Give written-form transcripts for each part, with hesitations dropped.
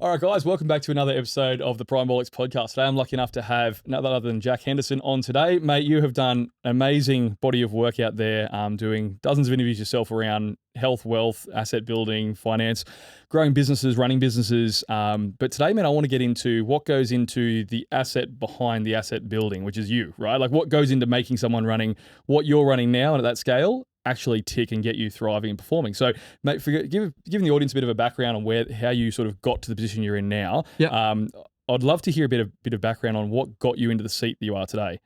All right, guys, welcome back to another episode of the Primebolics podcast. Today, I'm lucky enough to have none other than Jack Henderson on today. Mate, you have done an amazing body of work out there, doing dozens of interviews yourself around health, wealth, asset building, finance, growing businesses, running businesses. But today, man, I want to get into what goes into the asset behind the asset building, which is you, right? Like what goes into making someone running what you're running now and at that scale actually tick and get you thriving and performing. So, mate, giving the audience a bit of a background on how you sort of got to the position you're in now. Yeah. I'd love to hear a bit of background on what got you into the seat that you are today.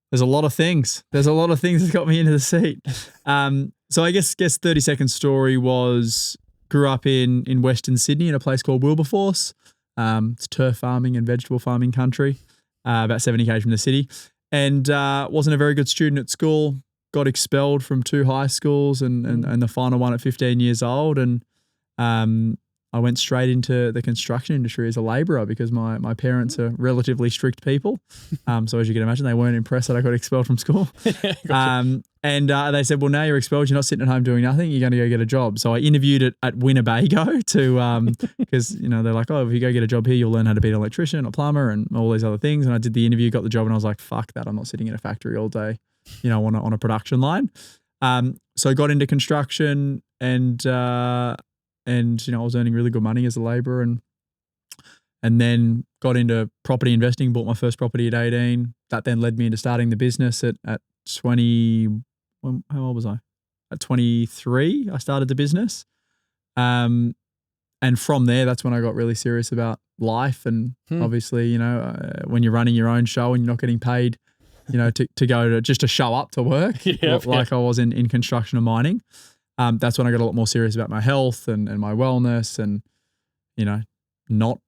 There's a lot of things. That got me into the seat. So I guess 30-second story was grew up in Western Sydney in a place called Wilberforce. It's turf farming and vegetable farming country, about 70 km from the city, and wasn't a very good student at school. Got expelled from 2 high schools and the final one at 15 years old. And I went straight into the construction industry as a labourer because my parents are relatively strict people. So as you can imagine, they weren't impressed that I got expelled from school. Gotcha. And they said, well, now you're expelled. You're not sitting at home doing nothing. You're going to go get a job. So I interviewed at Winnebago to because, they're like, oh, if you go get a job here, you'll learn how to be an electrician or plumber and all these other things. And I did the interview, got the job, and I was like, fuck that. I'm not sitting in a factory all day, on a production line. So I got into construction and I was earning really good money as a labourer and then got into property investing, bought my first property at 18. That then led me into starting the business at 20, how old was I? At 23, I started the business. And from there, that's when I got really serious about life. And obviously, when you're running your own show and you're not getting paid, to show up to work I was in construction and mining. That's when I got a lot more serious about my health and my wellness and, not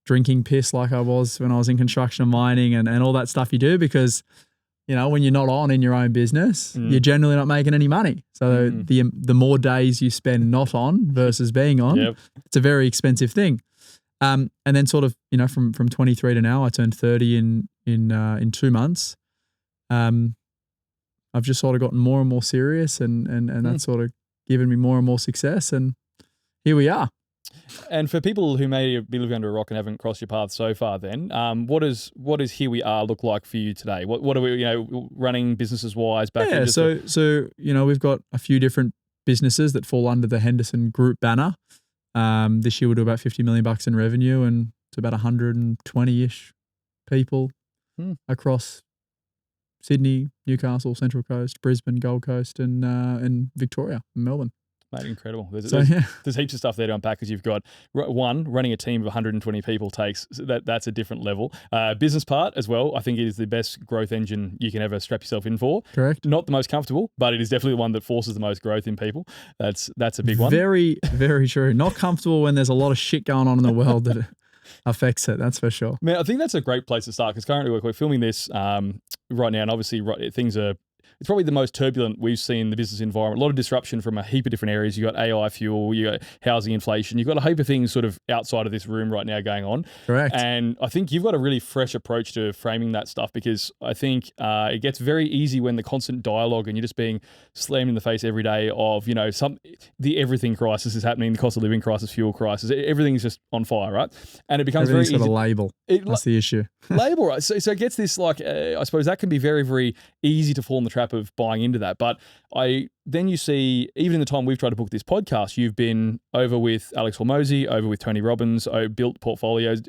drinking piss like I was when I was in construction and mining and all that stuff you do because, when you're not on in your own business, you're generally not making any money. So the more days you spend not on versus being on, it's a very expensive thing. And then sort of, from 23 to now, I turned 30 in 2 months. I've just sort of gotten more and more serious and that's sort of given me more and more success, and here we are. And for people who may be living under a rock and haven't crossed your path so far then, what does here we are look like for you today? What are we, running businesses wise back? Yeah, so we've got a few different businesses that fall under the Henderson Group banner. This year we'll do about $50 million in revenue and it's about 120-ish people across Sydney, Newcastle, Central Coast, Brisbane, Gold Coast, and Victoria, and Melbourne. Mate, incredible. There's heaps of stuff there to unpack because you've got running a team of 120 people that's a different level. Business part as well, I think it is the best growth engine you can ever strap yourself in for. Correct. Not the most comfortable, but it is definitely the one that forces the most growth in people. That's a big one. Very, very true. Not comfortable when there's a lot of shit going on in the world that affects it, that's for sure. Man, I think that's a great place to start because currently we're filming this right now, and obviously it's probably the most turbulent we've seen the business environment. A lot of disruption from a heap of different areas. You got AI fuel, you got housing inflation, you've got a heap of things sort of outside of this room right now going on. Correct. And I think you've got a really fresh approach to framing that stuff because I think it gets very easy when the constant dialogue and you're just being slammed in the face every day of, the everything crisis is happening, the cost of living crisis, fuel crisis, everything's just on fire, right? And it becomes very easy. Got a label. That's the issue. Label, right? So it gets this I suppose that can be very, very easy to fall in the trap of buying into that. But then you see, even in the time we've tried to book this podcast, you've been over with Alex Hormozy, over with Tony Robbins, built portfolios.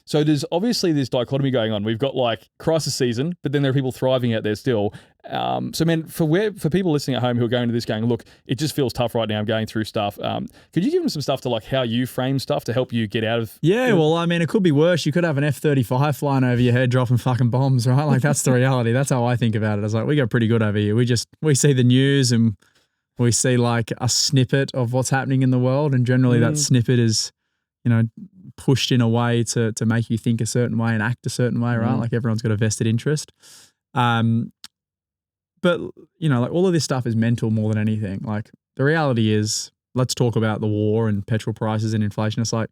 So there's obviously this dichotomy going on. We've got like crisis season, but then there are people thriving out there still. So man, for people listening at home who are going to this going, look, it just feels tough right now. I'm going through stuff. Could you give them some stuff to like how you frame stuff to help you get out of? Yeah, well, I mean, it could be worse. You could have an F-35 flying over your head, dropping fucking bombs, right? Like that's the reality. That's how I think about it. I was like, we got pretty good over here. We see the news and we see like a snippet of what's happening in the world, and generally that snippet is, pushed in a way to make you think a certain way and act a certain way, right? Like everyone's got a vested interest. But, like all of this stuff is mental more than anything. Like the reality is, let's talk about the war and petrol prices and inflation. It's like,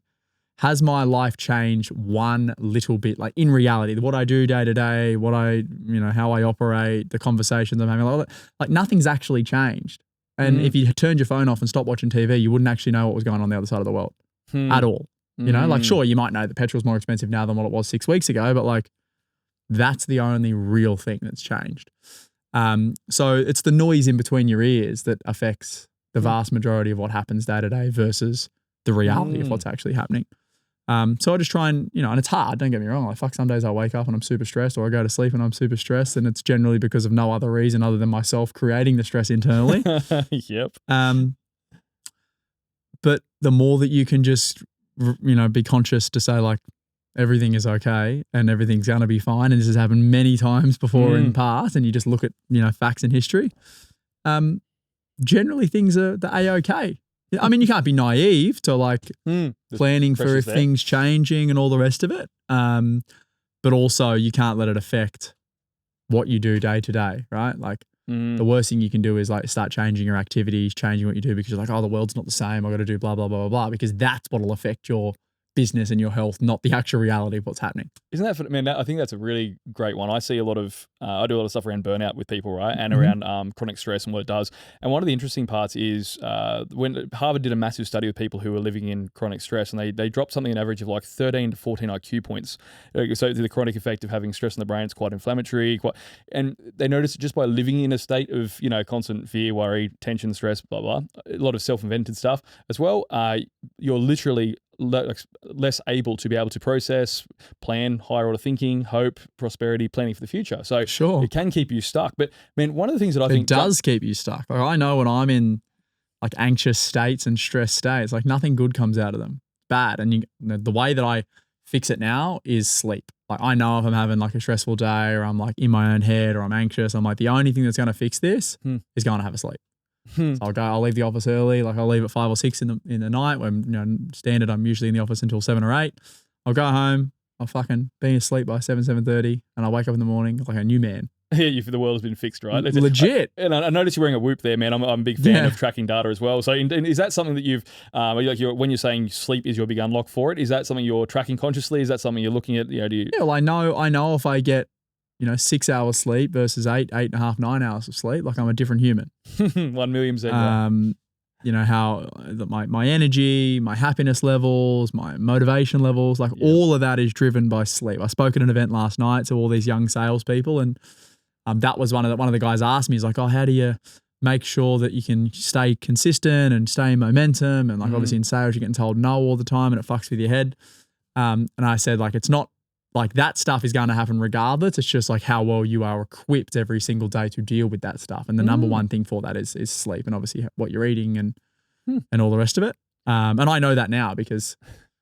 has my life changed one little bit? Like in reality, what I do day to day, how I operate, the conversations I'm having, like nothing's actually changed. And if you turned your phone off and stopped watching TV, you wouldn't actually know what was going on the other side of the world at all. You know, like sure, you might know that petrol's more expensive now than what it was 6 weeks ago, but like that's the only real thing that's changed. So it's the noise in between your ears that affects the vast majority of what happens day to day versus the reality of what's actually happening. So I just try and, and it's hard, don't get me wrong. Like fuck, some days I wake up and I'm super stressed, or I go to sleep and I'm super stressed, and it's generally because of no other reason other than myself creating the stress internally. Yep. But the more that you can just, be conscious to say like, everything is okay and everything's going to be fine, and this has happened many times before in the past, and you just look at, facts and history, generally things are the A-okay. I mean, you can't be naive to like planning for if things changing and all the rest of it. But also you can't let it affect what you do day to day, right? Like the worst thing you can do is like start changing your activities, changing what you do because you're like, oh, the world's not the same. I got to do blah, blah, blah, blah, blah, because that's what will affect your business and your health, not the actual reality of what's happening. Isn't that, man, I think that's a really great one. I see a lot of, I do a lot of stuff around burnout with people, right? And around chronic stress and what it does. And one of the interesting parts is when Harvard did a massive study of people who were living in chronic stress, and they dropped something an average of like 13 to 14 IQ points. So the chronic effect of having stress in the brain is quite inflammatory. And they noticed just by living in a state of, constant fear, worry, tension, stress, blah, blah, a lot of self-invented stuff as well, you're literally less able to process, plan, higher order thinking, hope, prosperity, planning for the future. So sure, it can keep you stuck. But man, one of the things that I think it does keep you stuck. Like I know when I'm in like anxious states and stress states, like nothing good comes out of them. Bad. And the way that I fix it now is sleep. Like I know if I'm having like a stressful day or I'm like in my own head or I'm anxious, I'm like the only thing that's going to fix this is going to have a sleep. So I'll leave the office early. Like I'll leave at 5 or 6 in the night when, standard, I'm usually in the office until 7 or 8. I'll go home. I'll fucking be asleep by 7:30 and I'll wake up in the morning like a new man. Yeah, the world has been fixed, right? Legit. And I noticed you're wearing a Whoop there, man. I'm a big fan of tracking data as well. So is that something that you've, when you're saying sleep is your big unlock for it, is that something you're tracking consciously? Is that something you're looking at? Do you... Yeah, well, I know if I get 6 hours sleep versus 8.5, 9 hours of sleep, like I'm a different human. 1 million %. How my energy, my happiness levels, my motivation levels, like all of that is driven by sleep. I spoke at an event last night to all these young salespeople, and that was one of the guys asked me, he's like, oh, how do you make sure that you can stay consistent and stay in momentum? And like obviously in sales, you're getting told no all the time and it fucks with your head. And I said, like, it's not like that stuff is going to happen regardless. It's just like how well you are equipped every single day to deal with that stuff. And the number one thing for that is sleep, and obviously what you're eating and all the rest of it. And I know that now because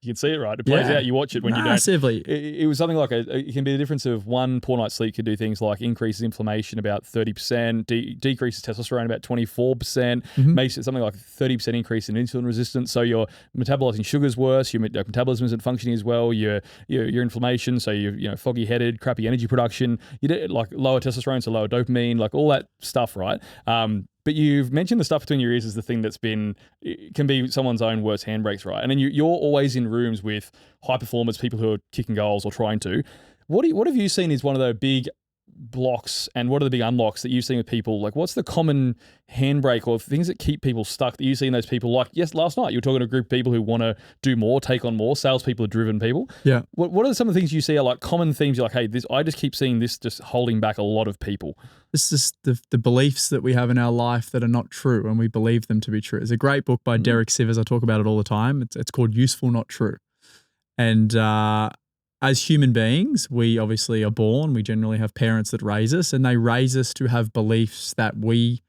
you can see it, right? It plays out. You watch it when massively. You don't. It was something like it can be the difference of one poor night's sleep could do things like increases inflammation about 30%, decreases testosterone about 24%, makes it something like 30% increase in insulin resistance. So you're metabolizing sugars worse, your metabolism isn't functioning as well, your inflammation, so you're foggy headed, crappy energy production, you get like lower testosterone, so lower dopamine, like all that stuff, right? But you've mentioned the stuff between your ears as the thing can be someone's own worst handbrakes, right? And then you're always in rooms with high performers, people who are kicking goals or trying to. What have you seen is one of the big blocks, and what are the big unlocks that you've seen with people? Like, what's the common handbrake or things that keep people stuck that you see in those people? Like, yes, last night you were talking to a group of people who want to do more, take on more. Salespeople are driven people. Yeah. What are some of the things you see are like common themes? You're like, hey, I just keep seeing this just holding back a lot of people. It's just the beliefs that we have in our life that are not true and we believe them to be true. There's a great book by Derek Sivers. I talk about it all the time. It's called Useful, Not True. And as human beings, we obviously are born. We generally have parents that raise us, and they raise us to have beliefs that we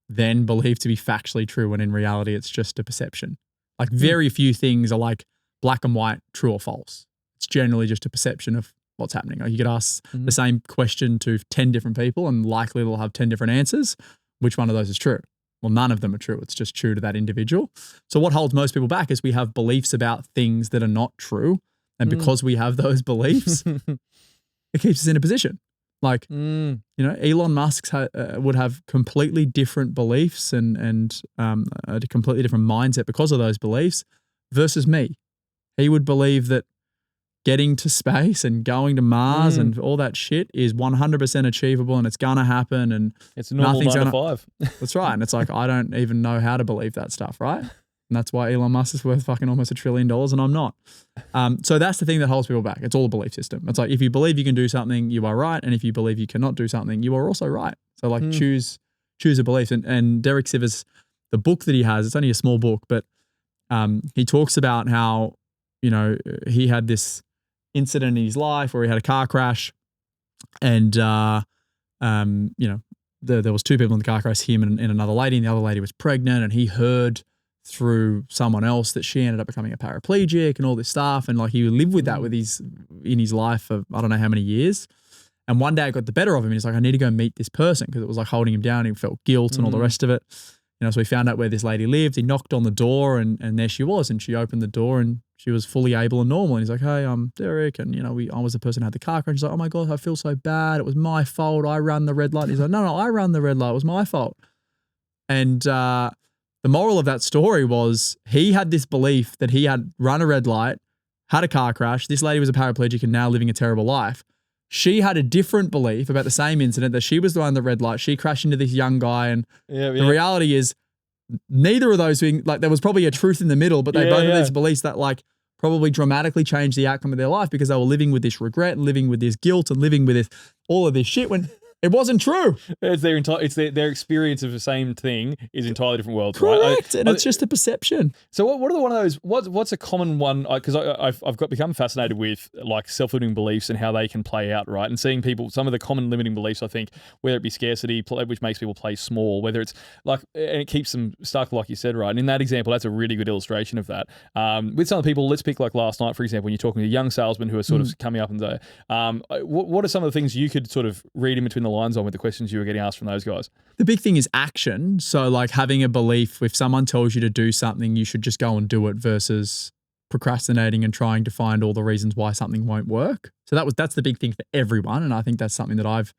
then believe to be factually true, when in reality it's just a perception. Like very few things are like black and white, true or false. It's generally just a perception of what's happening. Like you could ask the same question to 10 different people and likely they'll have 10 different answers. Which one of those is true? Well, none of them are true. It's just true to that individual. So what holds most people back is we have beliefs about things that are not true. And because we have those beliefs, it keeps us in a position. Like, Elon Musk would have completely different beliefs and a completely different mindset because of those beliefs versus me. He would believe that getting to space and going to Mars and all that shit is 100% achievable and it's going to happen. And it's a normal 9 to 5. That's right. And it's like, I don't even know how to believe that stuff, right? And that's why Elon Musk is worth fucking almost $1 trillion and I'm not. So that's the thing that holds people back. It's all a belief system. It's like, if you believe you can do something, you are right. And if you believe you cannot do something, you are also right. So like choose a belief. And Derek Sivers, the book that he has, it's only a small book, but he talks about how, you know, he had this incident in his life where he had a car crash and, you know, there was two people in the car crash, him and another lady, and the other lady was pregnant, and he heard through someone else that she ended up becoming a paraplegic and all this stuff. And like he lived with that in his life for I don't know how many years. And one day it got the better of him and he's like, I need to go meet this person because it was like holding him down. He felt guilt and all the rest of it. You know, so he found out where this lady lived. He knocked on the door and there she was. And she opened the door and she was fully able and normal. And he's like, hey, I'm Derek. And, you know, I was the person who had the car crash. She's like, oh my God, I feel so bad. It was my fault. I ran the red light. And he's like, no, I ran the red light. It was my fault. And the moral of that story was he had this belief that he had run a red light, had a car crash. This lady was a paraplegic and now living a terrible life. She had a different belief about the same incident, that she was the one in the red light. She crashed into this young guy. And the reality is neither of those things, like there was probably a truth in the middle, but they both had these beliefs that like probably dramatically changed the outcome of their life because they were living with this regret and living with this guilt and living with this, all of this shit when it wasn't true. It's their experience of the same thing is entirely different worlds, Correct. right? And it's just a perception. So what are one of those? What's a common one? Because I've become fascinated with like self-limiting beliefs and how they can play out, right? And seeing people, some of the common limiting beliefs, I think, whether it be scarcity, which makes people play small, whether it's like, and it keeps them stuck, like you said, right? And in that example, that's a really good illustration of that. With some of the people, let's pick like last night, for example, when you're talking to young salesmen who are sort of coming up and there, what are some of the things you could sort of read in between the lines on with the questions you were getting asked from those guys? The big thing is action. So like having a belief, if someone tells you to do something, you should just go and do it versus procrastinating and trying to find all the reasons why something won't work. So that's the big thing for everyone. And I think that's something that I've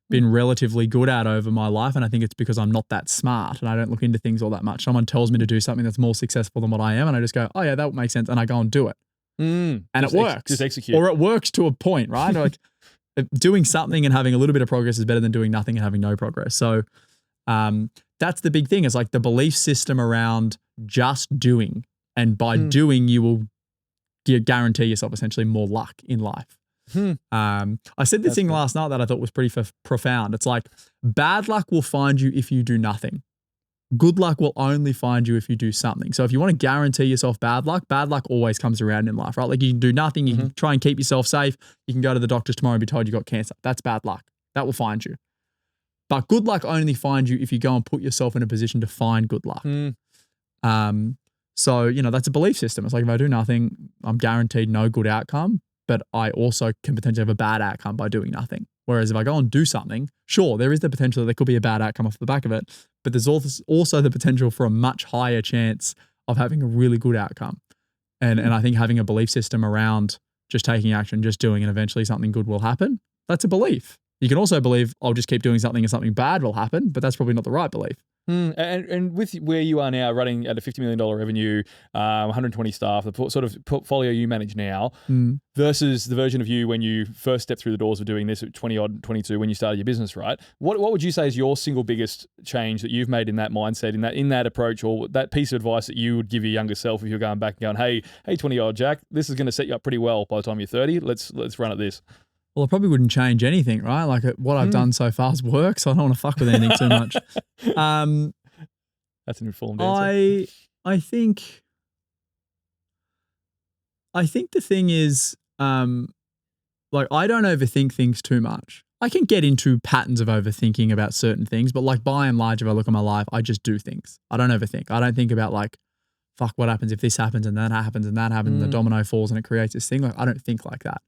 been relatively good at over my life. And I think it's because I'm not that smart and I don't look into things all that much. Someone tells me to do something that's more successful than what I am. And I just go, oh yeah, that would make sense. And I go and do it. And it works. Just execute. Or it works to a point, right? Like doing something and having a little bit of progress is better than doing nothing and having no progress. So that's the big thing, is like the belief system around just doing. And by doing, you will guarantee yourself essentially more luck in life. I said this thing last night that I thought was pretty profound. It's like bad luck will find you if you do nothing. Good luck will only find you if you do something. So if you want to guarantee yourself bad luck always comes around in life, right? Like you can do nothing. You can try and keep yourself safe. You can go to the doctors tomorrow and be told you got cancer. That's bad luck. That will find you. But good luck only finds you if you go and put yourself in a position to find good luck. So, you know, that's a belief system. It's like if I do nothing, I'm guaranteed no good outcome, but I also can potentially have a bad outcome by doing nothing. Whereas if I go and do something, sure, there is the potential that there could be a bad outcome off the back of it, but there's also the potential for a much higher chance of having a really good outcome. And I think having a belief system around just taking action, just doing, and eventually something good will happen, that's a belief. You can also believe I'll just keep doing something and something bad will happen, but that's probably not the right belief. And with where you are now, running at a $50 million revenue, 120 staff, the sort of portfolio you manage now versus the version of you when you first stepped through the doors of doing this at 22 when you started your business, right? What would you say is your single biggest change that you've made in that mindset, in that approach, or that piece of advice that you would give your younger self if you're going back and going, hey 20-year-old Jack, this is going to set you up pretty well by the time you're 30. Let's run at this. Well, I probably wouldn't change anything, right? Like what I've done so far has worked, so I don't want to fuck with anything too much. That's an informed answer. I think the thing is, like I don't overthink things too much. I can get into patterns of overthinking about certain things, but like by and large, if I look at my life, I just do things. I don't overthink. I don't think about like, fuck, what happens if this happens and that happens and that happens and the domino falls and it creates this thing. Like I don't think like that.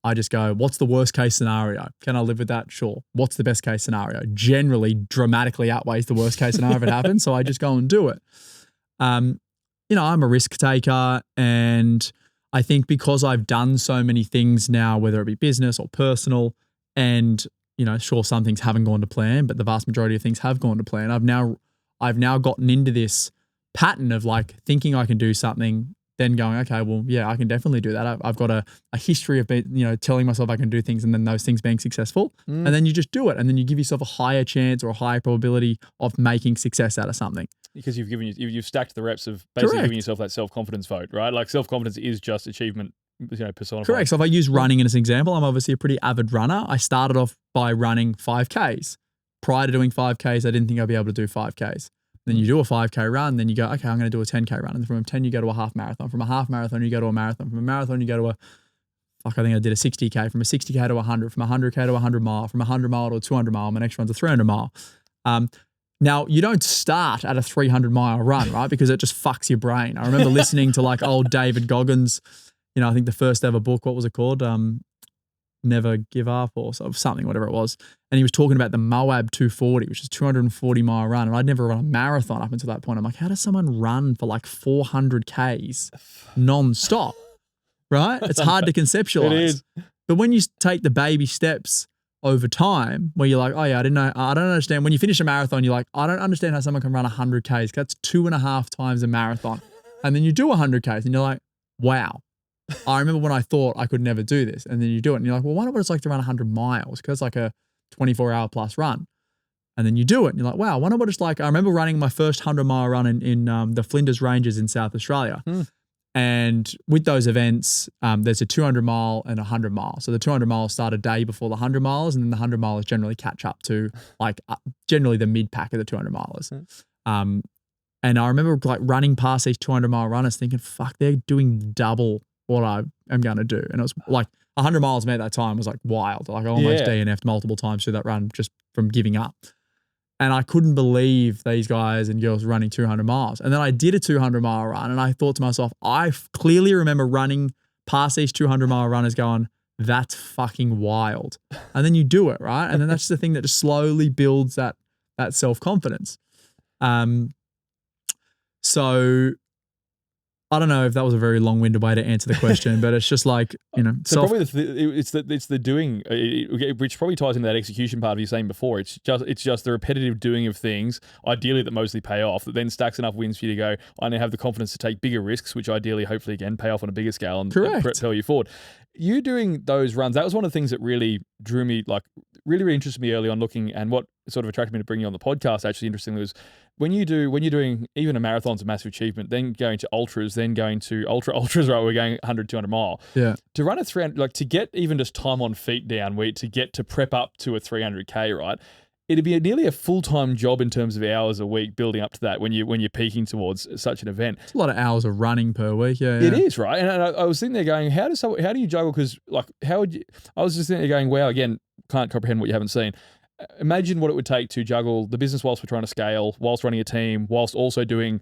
I just go, what's the worst case scenario? Can I live with that? Sure. What's the best case scenario? Generally dramatically outweighs the worst case scenario if it happens. So I just go and do it. You know, I'm a risk taker, and I think because I've done so many things now, whether it be business or personal, and, you know, sure, some things haven't gone to plan, but the vast majority of things have gone to plan. I've now gotten into this pattern of like thinking I can do something, then going, okay, well, yeah, I can definitely do that. I've got a history of telling myself I can do things and then those things being successful. And then you just do it. And then you give yourself a higher chance or a higher probability of making success out of something. Because you've stacked the reps of basically giving yourself that self-confidence vote, right? Like self-confidence is just achievement, personified. Correct. So if I use running as an example, I'm obviously a pretty avid runner. I started off by running 5Ks. Prior to doing 5Ks, I didn't think I'd be able to do 5Ks. Then you do a 5K run, then you go, okay, I'm going to do a 10K run. And from a 10, you go to a half marathon. From a half marathon, you go to a marathon. From a marathon, you go to I think I did a 60K. From a 60K to 100. From a 100K to a 100 mile. From a 100 mile to a 200 mile. My next run's a 300 mile. Now, you don't start at a 300 mile run, right? Because it just fucks your brain. I remember listening to like old David Goggins, I think the first ever book, what was it called? Never Give Up or something, whatever it was. And he was talking about the Moab 240, which is 240 mile run. And I'd never run a marathon up until that point. I'm like, how does someone run for like 400 Ks non-stop, right? It's hard to conceptualize. It is. But when you take the baby steps over time where you're like, oh yeah, I don't understand. When you finish a marathon, you're like, I don't understand how someone can run 100 Ks. That's 2.5 times a marathon. And then you do 100 Ks and you're like, wow. I remember when I thought I could never do this, and then you do it and you're like, well, I wonder what it's like to run 100 miles because it's like a 24-hour plus run. And then you do it and you're like, wow, I wonder what it's like. I remember running my first 100-mile run in the Flinders Ranges in South Australia. And with those events, there's a 200 mile and a 100 mile. So the 200 miles start a day before the 100 miles, and then the 100 miles generally catch up to like generally the mid pack of the 200 milers. And I remember like running past these 200 mile runners thinking, fuck, they're doing double what I am going to do. And it was like 100 miles at that time was like wild. Like I almost DNF'd multiple times through that run just from giving up. And I couldn't believe these guys and girls running 200 miles. And then I did a 200 mile run and I thought to myself, I clearly remember running past these 200 mile runners going, that's fucking wild. And then you do it, right? And then that's the thing that just slowly builds that self-confidence. So I don't know if that was a very long-winded way to answer the question, but it's just like, So probably it's the doing, which probably ties into that execution part of you saying before. It's just the repetitive doing of things, ideally that mostly pay off, that then stacks enough wins for you to go, I now have the confidence to take bigger risks, which ideally, hopefully again, pay off on a bigger scale and propel you forward. You doing those runs, that was one of the things that really drew me, like really interested me early on looking, and what sort of attracted me to bring you on the podcast, actually interestingly, was when you're doing even a marathon's a massive achievement, then going to ultras, then going to ultras, right? We're going 100, 200 mile. Yeah. To run a 300, like to get even just time on feet down, to get to prep up to a 300K, right? It'd be nearly a full-time job in terms of hours a week building up to that when you're peaking towards such an event. It's a lot of hours of running per week. Yeah. It is, right? And I was sitting there going, how do you juggle? Because like, I was just sitting there going, wow, again, can't comprehend what you haven't seen. Imagine what it would take to juggle the business whilst we're trying to scale, whilst running a team, whilst also doing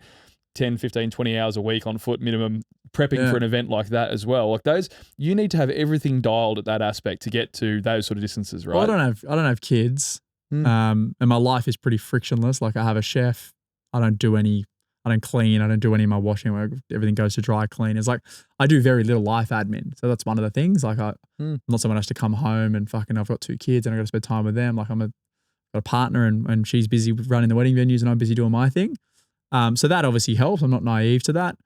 10, 15, 20 hours a week on foot minimum, prepping for an event like that as well. Like those, you need to have everything dialed at that aspect to get to those sort of distances, right? Well, I don't have kids. And my life is pretty frictionless. Like I have a chef. I don't clean. I don't do any of my washing work. Everything goes to dry clean. It's like I do very little life admin. So that's one of the things. Like I'm not someone who has to come home and I've got 2 kids and I got to spend time with them. Like got a partner and she's busy with running the wedding venues and I'm busy doing my thing. So that obviously helps. I'm not naive to that.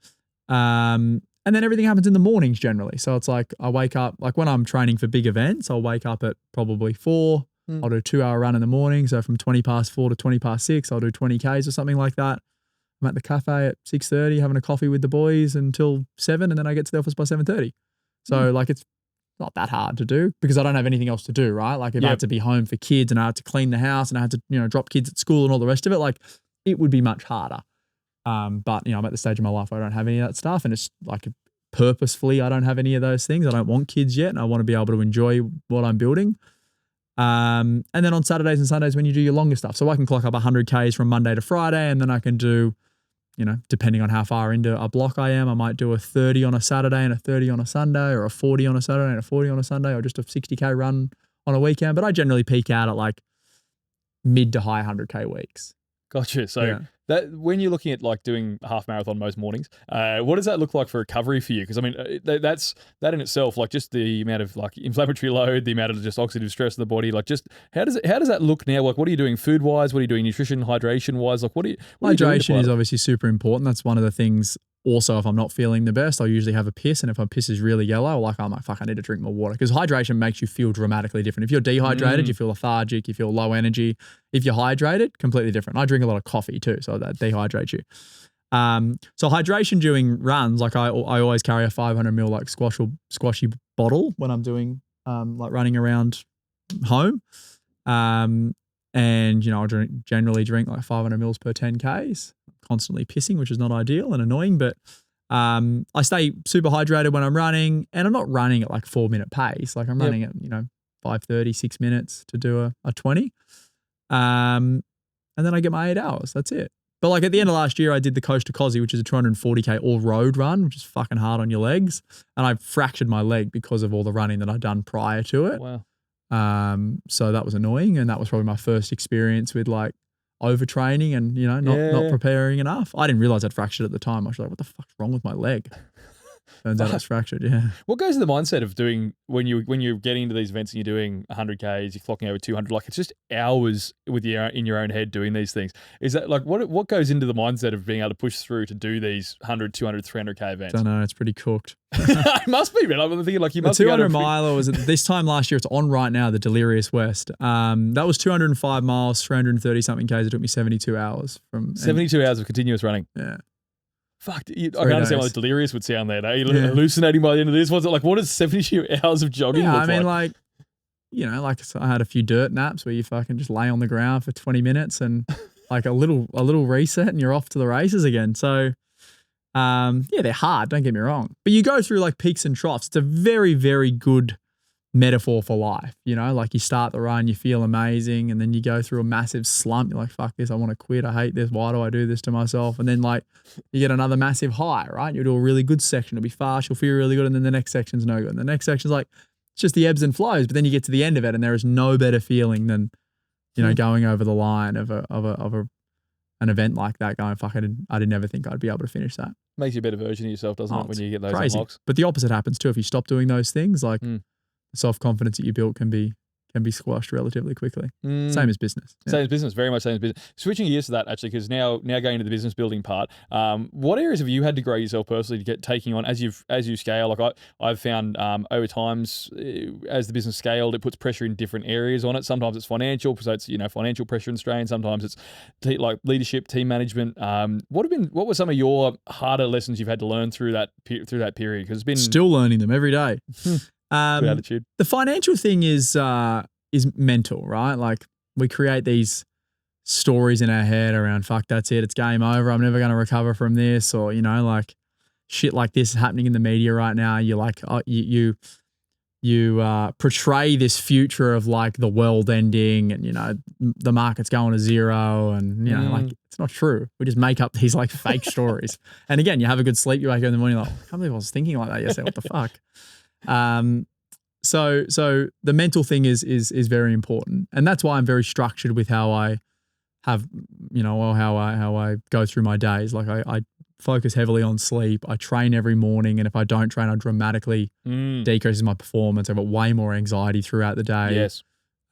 And then everything happens in the mornings generally. So it's like I wake up, like when I'm training for big events, I'll wake up at probably 4. I'll do a 2-hour run in the morning. So from 20 past 4 to 20 past 6, I'll do 20 Ks or something like that. I'm at the cafe at 6:30 having a coffee with the boys until 7, and then I get to the office by 7:30. So like it's not that hard to do because I don't have anything else to do, right? Like if I had to be home for kids and I had to clean the house and I had to, drop kids at school and all the rest of it, like it would be much harder. But I'm at the stage of my life where I don't have any of that stuff, and it's like purposefully I don't have any of those things. I don't want kids yet, and I want to be able to enjoy what I'm building. And then on Saturdays and Sundays when you do your longer stuff. So I can clock up 100 Ks from Monday to Friday, and then I can do, depending on how far into a block I am, I might do a 30 on a Saturday and a 30 on a Sunday, or a 40 on a Saturday and a 40 on a Sunday, or just a 60K run on a weekend. But I generally peak out at like mid to high 100K weeks. Gotcha. So that when you're looking at like doing a half marathon most mornings, what does that look like for recovery for you? Because I mean, that in itself, like just the amount of like inflammatory load, the amount of just oxidative stress of the body, like just how does that look now? Like what are you doing food wise? What are you doing nutrition, hydration wise? Like what are you hydration is obviously super important. That's one of the things Also, if I'm not feeling the best, I'll usually have a piss. And if my piss is really yellow, I'm like, fuck, I need to drink more water. Because hydration makes you feel dramatically different. If you're dehydrated, you feel lethargic, you feel low energy. If you're hydrated, completely different. I drink a lot of coffee too, so that dehydrates you. So hydration during runs, like I always carry a 500 ml like squashy bottle when I'm doing like running around home. And you know, I generally drink like 500 mils per 10 Ks, constantly pissing, which is not ideal and annoying, but I stay super hydrated when I'm running, and I'm not running at like 4-minute pace. Like I'm running at, you know, 5:30, 6 minutes to do a 20. And then I get my 8 hours. That's it. But like at the end of last year, I did the Coast to Cozzy, which is a 240K all road run, which is fucking hard on your legs. And I fractured my leg because of all the running that I'd done prior to it. Wow. So that was annoying. And that was probably my first experience with like overtraining and, you know, not preparing enough. I didn't realize I'd fractured at the time. I was like, what the fuck's wrong with my leg? Turns out it's fractured, yeah. What goes in the mindset of doing when you're getting into these events and you're doing 100 Ks, you're clocking over 200, like it's just hours with in your own head doing these things. Is that like what goes into the mindset of being able to push through to do these 100, 200, 300K events? I don't know, it's pretty cooked. It must be, man. I'm thinking like you must be. The 200 miler was this time last year. It's on right now, the Delirious West. That was 205 miles, 330 something Ks. It took me 72 hours. 72 hours of continuous running. Yeah. Fuck, I can understand why the Delirious would sound there. Are you hallucinating by the end of this? What's it like? What is 72 hours of jogging look I mean, like, you know, like so I had a few dirt naps where you fucking just lay on the ground for 20 minutes and like a little reset and you're off to the races again. So, yeah, they're hard. Don't get me wrong, but you go through like peaks and troughs. It's a very, very good metaphor for life. You know, like you start the run, you feel amazing, and then you go through a massive slump. You're like, fuck this, I want to quit. I hate this. Why do I do this to myself? And then like you get another massive high, right? You do a really good section. It'll be fast. You'll feel really good. And then the next section's no good. And the next section's like, it's just the ebbs and flows. But then you get to the end of it and there is no better feeling than, you know, going over the line of an event like that, going, fuck, I didn't ever think I'd be able to finish that. Makes you a better version of yourself, doesn't it, when you get those crazy. unlocks? But the opposite happens too. If you stop doing those things, like self-confidence that you built can be squashed relatively quickly. Same as business. Yeah. Same as business, very much same as business. Switching gears to that actually, because now going into the business building part, what areas have you had to grow yourself personally to get taking on as you scale? Like I've found over times as the business scaled, it puts pressure in different areas on it. Sometimes it's financial, so it's, you know, financial pressure and strain. Sometimes it's like leadership, team management. What were some of your harder lessons you've had to learn through that period? Because it's been still learning them every day. Good attitude. The financial thing is mental, right? Like we create these stories in our head around, fuck, that's it, it's game over, I'm never going to recover from this, or, you know, like shit like this is happening in the media right now. You're like, you portray this future of like the world ending and, you know, the market's going to zero and, you know, like it's not true. We just make up these like fake stories. And again, you have a good sleep, you wake up in the morning like, I can't believe I was thinking like that yesterday. What the fuck? So the mental thing is very important, and that's why I'm very structured with how I have, you know, or how I go through my days. Like I focus heavily on sleep. I train every morning, and if I don't train, I dramatically decreases my performance. I've got way more anxiety throughout the day. Yes.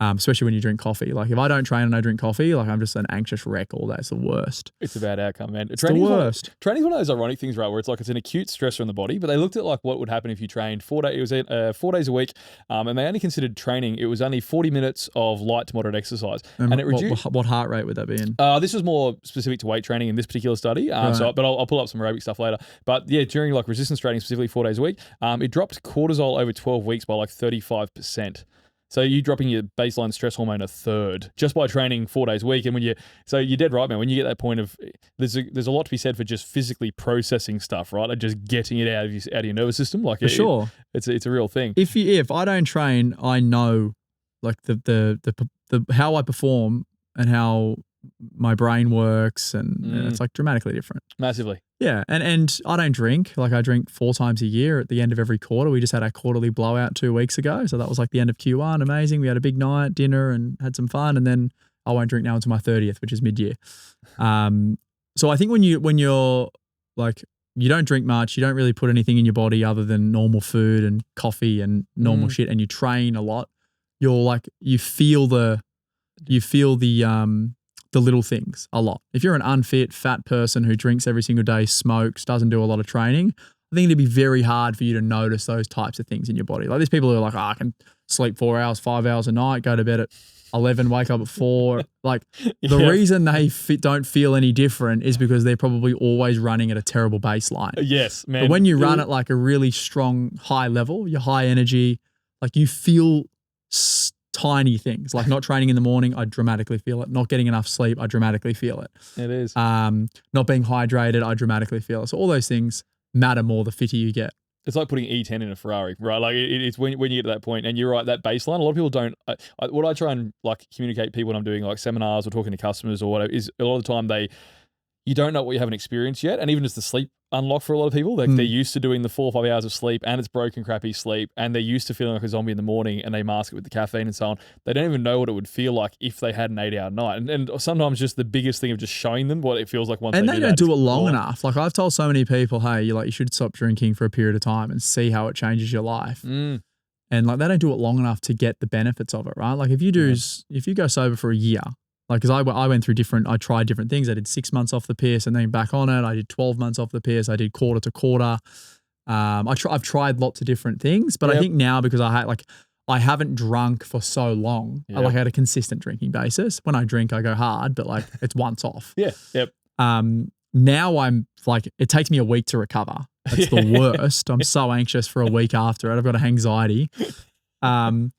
Especially when you drink coffee. Like if I don't train and I drink coffee, like I'm just an anxious wreck all day. It's the worst. It's a bad outcome, man. It's the worst. Training's one of those ironic things, right? Where it's like it's an acute stressor in the body, but they looked at like what would happen if you trained 4 days. It was 4 days a week, and they only considered training. It was only 40 minutes of light to moderate exercise, and it reduced. What heart rate would that be in? This was more specific to weight training in this particular study. Right. But I'll pull up some aerobic stuff later. But yeah, during like resistance training, specifically 4 days a week, it dropped cortisol over 12 weeks by like 35%. So you're dropping your baseline stress hormone a third just by training 4 days a week. And so you're dead right, man. When you get that point of, there's a lot to be said for just physically processing stuff, right? Like just getting it out of your nervous system. Like sure, it's a real thing. If I don't train, I know like the how I perform and how my brain works, and it's like dramatically different. Massively. Yeah, and I don't drink. Like I drink 4 times a year at the end of every quarter. We just had our quarterly blowout 2 weeks ago, so that was like the end of Q1. Amazing. We had a big night, dinner, and had some fun. And then I won't drink now until my 30th, which is mid-year. So I think when you're like you don't drink much, you don't really put anything in your body other than normal food and coffee and normal shit, and you train a lot, you're like you feel the the little things a lot. If you're an unfit, fat person who drinks every single day, smokes, doesn't do a lot of training, I think it'd be very hard for you to notice those types of things in your body. Like there's people who are like, I can sleep 4 hours, 5 hours a night, go to bed at 11, wake up at 4. Like the reason they don't feel any different is because they're probably always running at a terrible baseline. Yes, man. But when you run at like a really strong, high level, you're high energy, like you feel tiny things. Like not training in the morning, I dramatically feel it. Not getting enough sleep, I dramatically feel it. It is. Not being hydrated, I dramatically feel it. So all those things matter more the fitter you get. It's like putting E10 in a Ferrari, right? Like it's when you get to that point, and you're right, that baseline. A lot of people don't. What I try and like communicate to people when I'm doing like seminars or talking to customers or whatever is a lot of the time you don't know what you haven't experienced yet, and even just the sleep unlock for a lot of people. They're used to doing the 4 or 5 hours of sleep, and it's broken, crappy sleep, and they're used to feeling like a zombie in the morning, and they mask it with the caffeine and so on. They don't even know what it would feel like if they had an 8-hour night, and sometimes just the biggest thing of just showing them what it feels like once. And they don't do it long enough. Like I've told so many people, hey, you should stop drinking for a period of time and see how it changes your life. And like they don't do it long enough to get the benefits of it, right? Like if you go sober for a year. Like, because I went through I tried different things. I did 6 months off the piss and then back on it. I did 12 months off the piss. I did quarter to quarter. I've tried lots of different things, but I think now because I haven't drunk for so long, I had a consistent drinking basis. When I drink, I go hard, but like it's once off. Yeah. Yep. Now I'm like, it takes me a week to recover. That's the worst. I'm so anxious for a week after it. I've got anxiety. But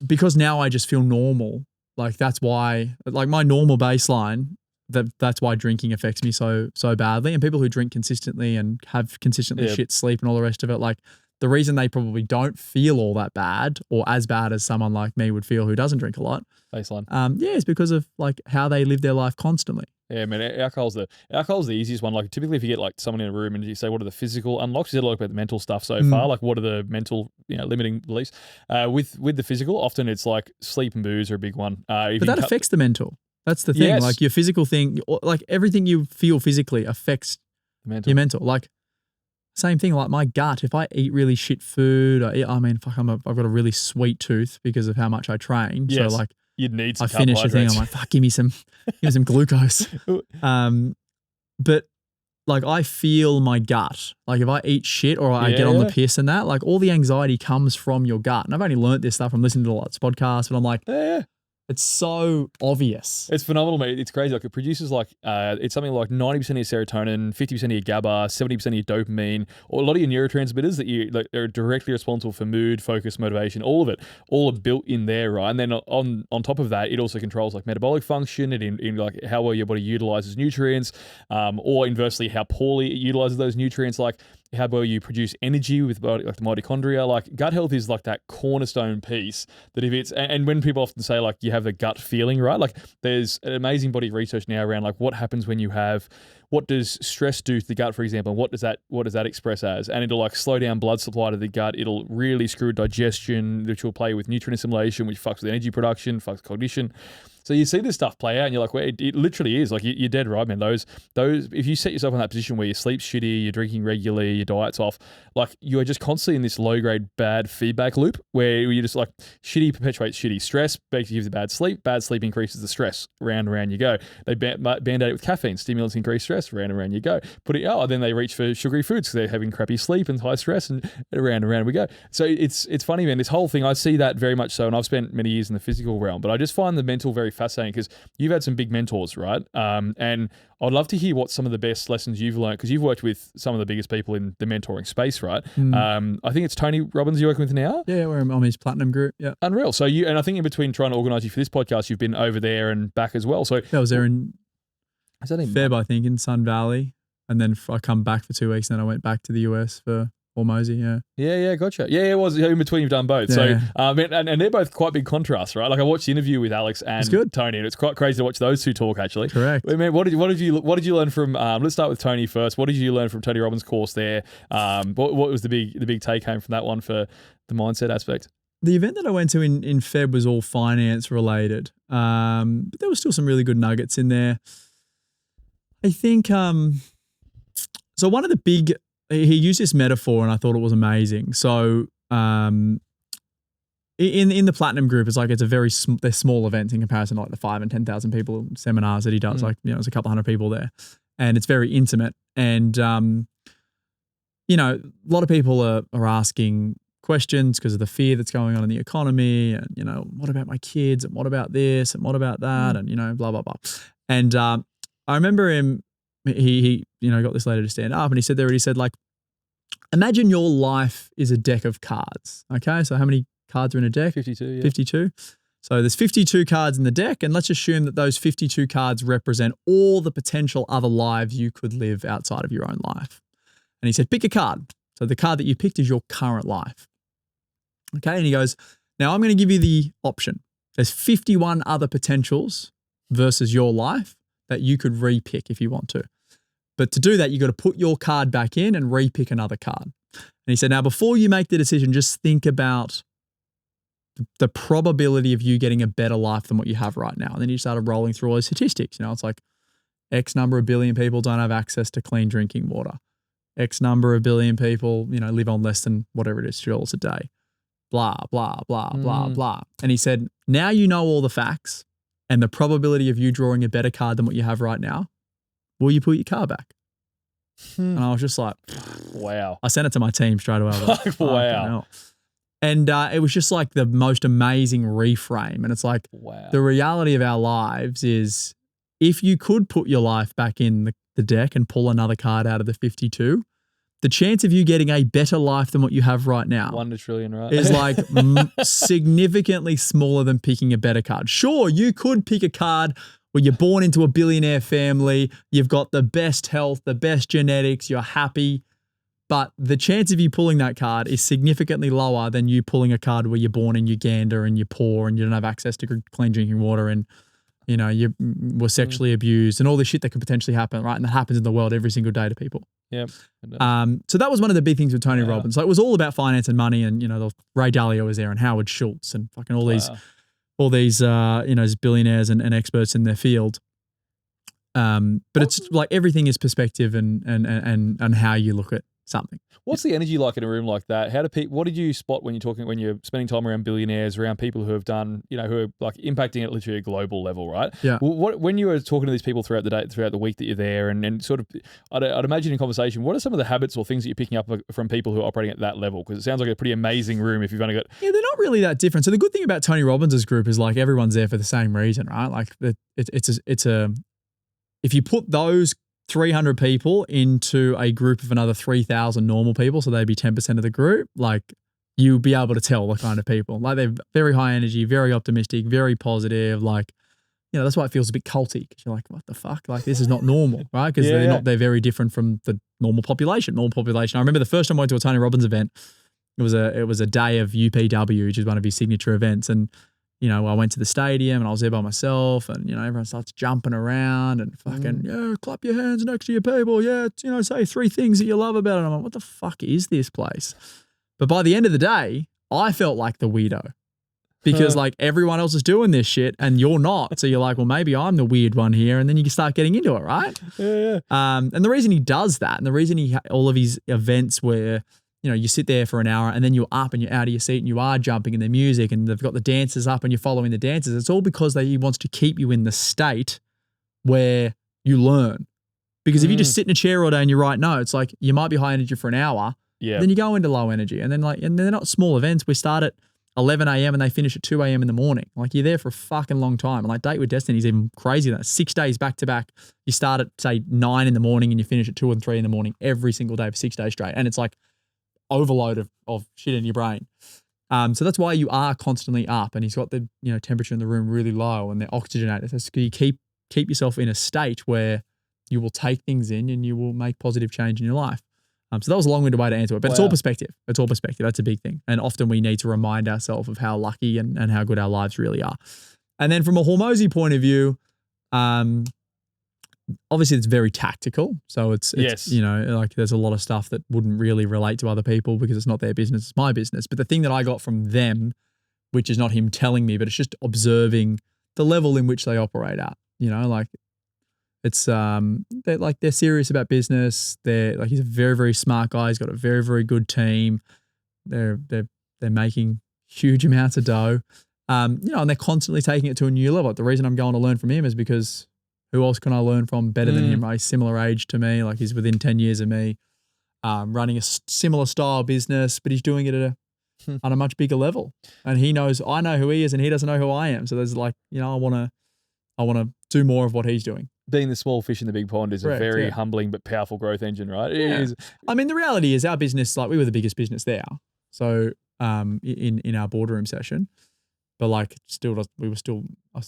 because now I just feel normal. Like that's why, like my normal baseline, that's why drinking affects me so badly. And people who drink consistently and have consistently shit sleep and all the rest of it, like the reason they probably don't feel all that bad or as bad as someone like me would feel who doesn't drink a lot. Baseline. Is because of like how they live their life constantly. Yeah, man, alcohol's the easiest one. Like typically if you get like someone in a room and you say, what are the physical unlocks? You said a lot about the mental stuff so far. Like what are the mental, limiting beliefs? With the physical, often it's like sleep and booze are a big one. But that affects the mental. That's the thing. Yes. Like your physical thing, like everything you feel physically affects your mental. Like same thing, like my gut, if I eat really shit food, I've got a really sweet tooth because of how much I train. Yes. So like, you'd need some I finish the thing, I'm like, fuck, give me some glucose. But like I feel my gut. Like if I eat shit or I get on the piss and that, like all the anxiety comes from your gut. And I've only learned this stuff from listening to lots of podcasts, but I'm like, it's so obvious. It's phenomenal, mate. It's crazy. Like it produces like, it's something like 90% of your serotonin, 50% of your GABA, 70% of your dopamine, or a lot of your neurotransmitters that are directly responsible for mood, focus, motivation, all of it, all are built in there, right? And then on top of that, it also controls like metabolic function and in like how well your body utilizes nutrients, or inversely how poorly it utilizes those nutrients, like how well you produce energy with like the mitochondria. Like gut health is like that cornerstone piece that if it's, and when people often say like you have the gut feeling, right? Like there's an amazing body of research now around like what happens when you have, what does stress do to the gut, for example, and what does that express as? And it'll like slow down blood supply to the gut. It'll really screw digestion, which will play with nutrient assimilation, which fucks with energy production, fucks cognition. So you see this stuff play out and you're like, well, it literally is. Like you're dead right, man. Those, if you set yourself in that position where you sleep shitty, you're drinking regularly, your diet's off, like you are just constantly in this low grade bad feedback loop where you're just like shitty perpetuates shitty. Stress basically gives you bad sleep increases the stress. Round and round you go. They band-aid it with caffeine. Stimulants increase stress. Round and round you go. Then they reach for sugary foods because they're having crappy sleep and high stress, and round we go. So it's funny, man. This whole thing, I see that very much so, and I've spent many years in the physical realm, but I just find the mental very fascinating because you've had some big mentors, right? And I'd love to hear what some of the best lessons you've learned, because you've worked with some of the biggest people in the mentoring space, right? I think it's Tony Robbins you're working with now. Yeah, we're on his platinum group. Yeah, unreal. So and I think in between trying to organise you for this podcast, you've been over there and back as well. So I was there in Feb, I think, in Sun Valley, and then I come back for 2 weeks, and then I went back to the US for Mosey, yeah, gotcha. Yeah, it was in between. You've done both, and they're both quite big contrasts, right? Like I watched the interview with Alex and Tony, and it's quite crazy to watch those two talk. Actually, correct. I mean, what did you learn from? Let's start with Tony first. What did you learn from Tony Robbins' course there? What was the big take home from that one for the mindset aspect? The event that I went to in Feb was all finance related, but there was still some really good nuggets in there. I think so. One of the big, he used this metaphor and I thought it was amazing. So in the Platinum Group, it's like it's a very they're small events in comparison to like the 5,000 and 10,000 people seminars that he does. Like, you know, there's a couple hundred people there, and it's very intimate. And you know, a lot of people are asking questions because of the fear that's going on in the economy, and you know, what about my kids, and what about this, and what about that, and you know, blah blah blah. And I remember him. He you know, got this lady to stand up, and he said like, imagine your life is a deck of cards. Okay, so how many cards are in a deck? 52. Yeah. 52. So there's 52 cards in the deck, and let's assume that those 52 cards represent all the potential other lives you could live outside of your own life. And he said, pick a card. So the card that you picked is your current life. Okay, and he goes, now I'm going to give you the option. There's 51 other potentials versus your life that you could re-pick if you want to. But to do that, you got to put your card back in and re-pick another card. And he said, now before you make the decision, just think about the probability of you getting a better life than what you have right now. And then he started rolling through all these statistics. You know, it's like X number of billion people don't have access to clean drinking water. X number of billion people, you know, live on less than whatever it is, $2 a day. Blah, blah, blah, blah, blah. And he said, now you know all the facts and the probability of you drawing a better card than what you have right now. Will you put your card back? And I was just like, wow. I sent it to my team straight away. I was like, wow. And it was just like the most amazing reframe. And it's like, wow. The reality of our lives is if you could put your life back in the deck and pull another card out of the 52, the chance of you getting a better life than what you have right now 1 to trillion, right? is like significantly smaller than picking a better card. Sure, you could pick a card where you're born into a billionaire family, you've got the best health, the best genetics, you're happy, but the chance of you pulling that card is significantly lower than you pulling a card where you're born in Uganda and you're poor and you don't have access to clean drinking water and, you know, you were sexually abused and all this shit that could potentially happen, right? And that happens in the world every single day to people. Yeah. So that was one of the big things with Tony Robbins. Like, it was all about finance and money, and you know, Ray Dalio was there and Howard Schultz and fucking all these you know, billionaires and experts in their field. But it's like everything is perspective and how you look at something. What's the energy like in a room like that? How do people? What did you spot when you're spending time around billionaires, around people who have done, you know, who are like impacting at literally a global level, right? Yeah. When you were talking to these people throughout the day, throughout the week that you're there, and sort of, I'd imagine in conversation, what are some of the habits or things that you're picking up from people who are operating at that level? Because it sounds like a pretty amazing room if you've only got. Yeah, they're not really that different. So the good thing about Tony Robbins' group is like everyone's there for the same reason, right? Like if you put those 300 people into a group of another 3,000 normal people, so they'd be 10% of the group, like you'll be able to tell the kind of people. Like they're very high energy, very optimistic, very positive. Like, you know, that's why it feels a bit culty, because you're like, what the fuck? Like, this is not normal, right? Because they're very different from the normal population. I remember the first time I went to a Tony Robbins event, it was a day of UPW, which is one of his signature events. And you know, I went to the stadium and I was there by myself, and, you know, everyone starts jumping around and fucking, yeah, clap your hands next to your people. Yeah, you know, say 3 things that you love about it. And I'm like, what the fuck is this place? But by the end of the day, I felt like the weirdo because like everyone else is doing this shit and you're not. So you're like, well, maybe I'm the weird one here. And then you can start getting into it, right? Yeah. And the reason he does that, and the reason all of his events where, you know, you sit there for an hour and then you're up and you're out of your seat and you are jumping in the music and they've got the dancers up and you're following the dancers. It's all because he wants to keep you in the state where you learn. Because if you just sit in a chair all day and you write notes, like you might be high energy for an hour, then you go into low energy. And then and they're not small events. We start at 11 a.m. and they finish at 2 a.m. in the morning. Like you're there for a fucking long time. And like Date with Destiny is even crazier than that. 6 days back to back. You start at say 9 in the morning and you finish at 2 and 3 in the morning every single day for 6 days straight. And it's like overload of shit in your brain. So that's why you are constantly up, and he's got the, you know, temperature in the room really low and they're oxygenated. So you keep yourself in a state where you will take things in and you will make positive change in your life. So that was a long-winded way to answer it, but it's all perspective. It's all perspective. That's a big thing. And often we need to remind ourselves of how lucky and how good our lives really are. And then from a Hormozi point of view, obviously it's very tactical. So it's you know, like there's a lot of stuff that wouldn't really relate to other people because it's not their business, it's my business. But the thing that I got from them, which is not him telling me, but it's just observing the level in which they operate at, you know, like it's, they're serious about business. They're like, he's a very, very smart guy. He's got a very, very good team. They're making huge amounts of dough. And they're constantly taking it to a new level. Like the reason I'm going to learn from him is because who else can I learn from better than him? Right? He's similar age to me. Like he's within 10 years of me, running a similar style business, but he's doing it on a much bigger level. And he knows, I know who he is and he doesn't know who I am. So there's like, I want to do more of what he's doing. Being the small fish in the big pond is a very humbling but powerful growth engine, right? It is. I mean, the reality is our business, like we were the biggest business there. So in our boardroom session, but like we were still a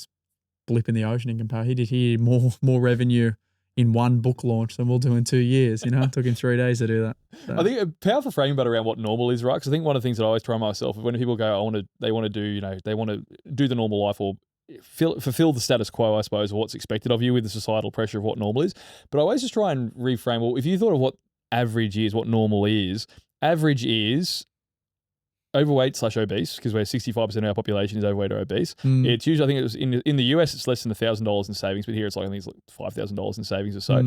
blip in the ocean in comparison. He did more revenue in one book launch than we'll do in 2 years. It took him 3 days to do that. So. I think a powerful framing but around what normal is, right? Because I think one of the things that I always try myself when people go, they want to do the normal life or fulfill the status quo, I suppose, or what's expected of you with the societal pressure of what normal is. But I always just try and reframe, well, if you thought of what average is, what normal is, average is overweight / obese, because we're 65% of our population is overweight or obese. It's usually, I think it was in the US, it's less than $1,000 in savings, but here it's like, I think it's like $5,000 in savings or so.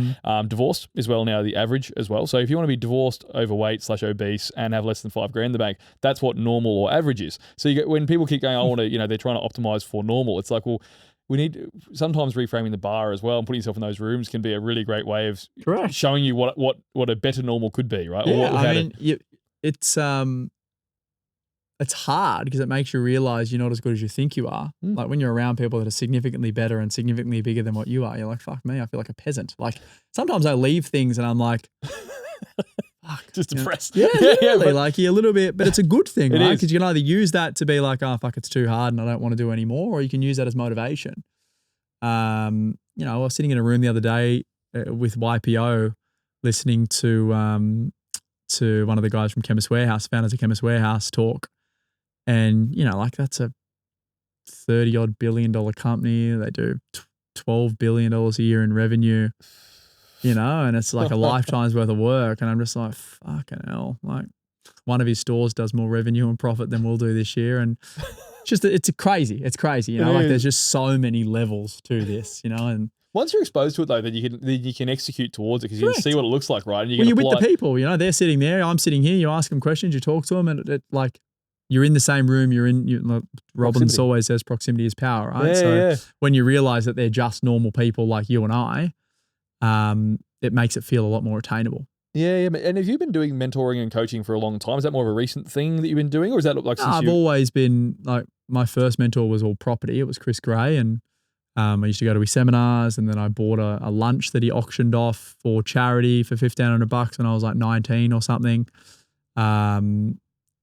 Divorced as well now, the average as well. So if you want to be divorced, overweight / obese and have less than $5,000 in the bank, that's what normal or average is. So when people keep going, I want to, they're trying to optimize for normal. It's like, well, we need sometimes reframing the bar as well and putting yourself in those rooms can be a really great way of showing you what a better normal could be, right? Yeah, it's hard because it makes you realize you're not as good as you think you are. Like when you're around people that are significantly better and significantly bigger than what you are, you're like, fuck me, I feel like a peasant. Like sometimes I leave things and I'm like, fuck. Just depressed. Yeah, really. Like you're a little bit, but it's a good thing, right? Because you can either use that to be like, oh, fuck, it's too hard and I don't want to do any more, or you can use that as motivation. I was sitting in a room the other day with YPO listening to one of the guys from Chemist Warehouse, founders of Chemist Warehouse, talk. And, like that's a $30-odd billion company. They do $12 billion a year in revenue, and it's like a lifetime's worth of work. And I'm just like, fucking hell. Like one of his stores does more revenue and profit than we'll do this year. And it's crazy. It's crazy. Like there's just so many levels to this, and once you're exposed to it though, then you can execute towards it because you can see what it looks like, right? And you're with the people, they're sitting there, I'm sitting here, you ask them questions, you talk to them, and it like, you're in the same room. Like Robbins always says, proximity is power, right? When you realize that they're just normal people like you and I, it makes it feel a lot more attainable. Yeah. And have you been doing mentoring and coaching for a long time? Is that more of a recent thing that you've been doing, or is that like since I've always been like, my first mentor was all property. It was Chris Gray, and I used to go to his seminars, and then I bought a lunch that he auctioned off for charity for $1,500 when I was like 19 or something.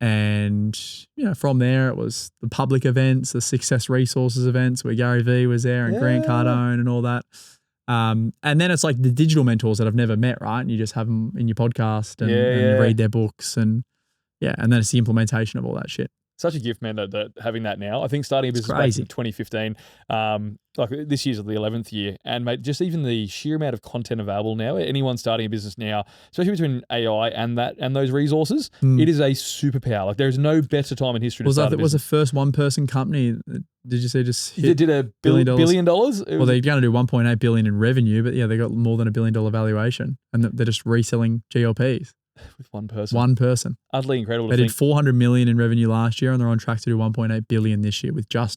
And, from there it was the public events, the Success Resources events where Gary Vee was there and Grant Cardone and all that. And then it's like the digital mentors that I've never met, right? And you just have them in your podcast and read their books and then it's the implementation of all that shit. Such a gift, man, that having that now. I think starting a business back in 2015, like this year's the 11th year, and mate, just even the sheer amount of content available now, anyone starting a business now, especially between AI and those resources, it is a superpower. Like there's no better time in history to start a business. Was the first one-person company, did you say just hit did $1 billion? Well, they're going to do $1.8 billion in revenue, but they got more than $1 billion valuation, and they're just reselling GLPs. With one person. Utterly incredible. They did $400 million in revenue last year, and they're on track to do $1.8 billion this year with just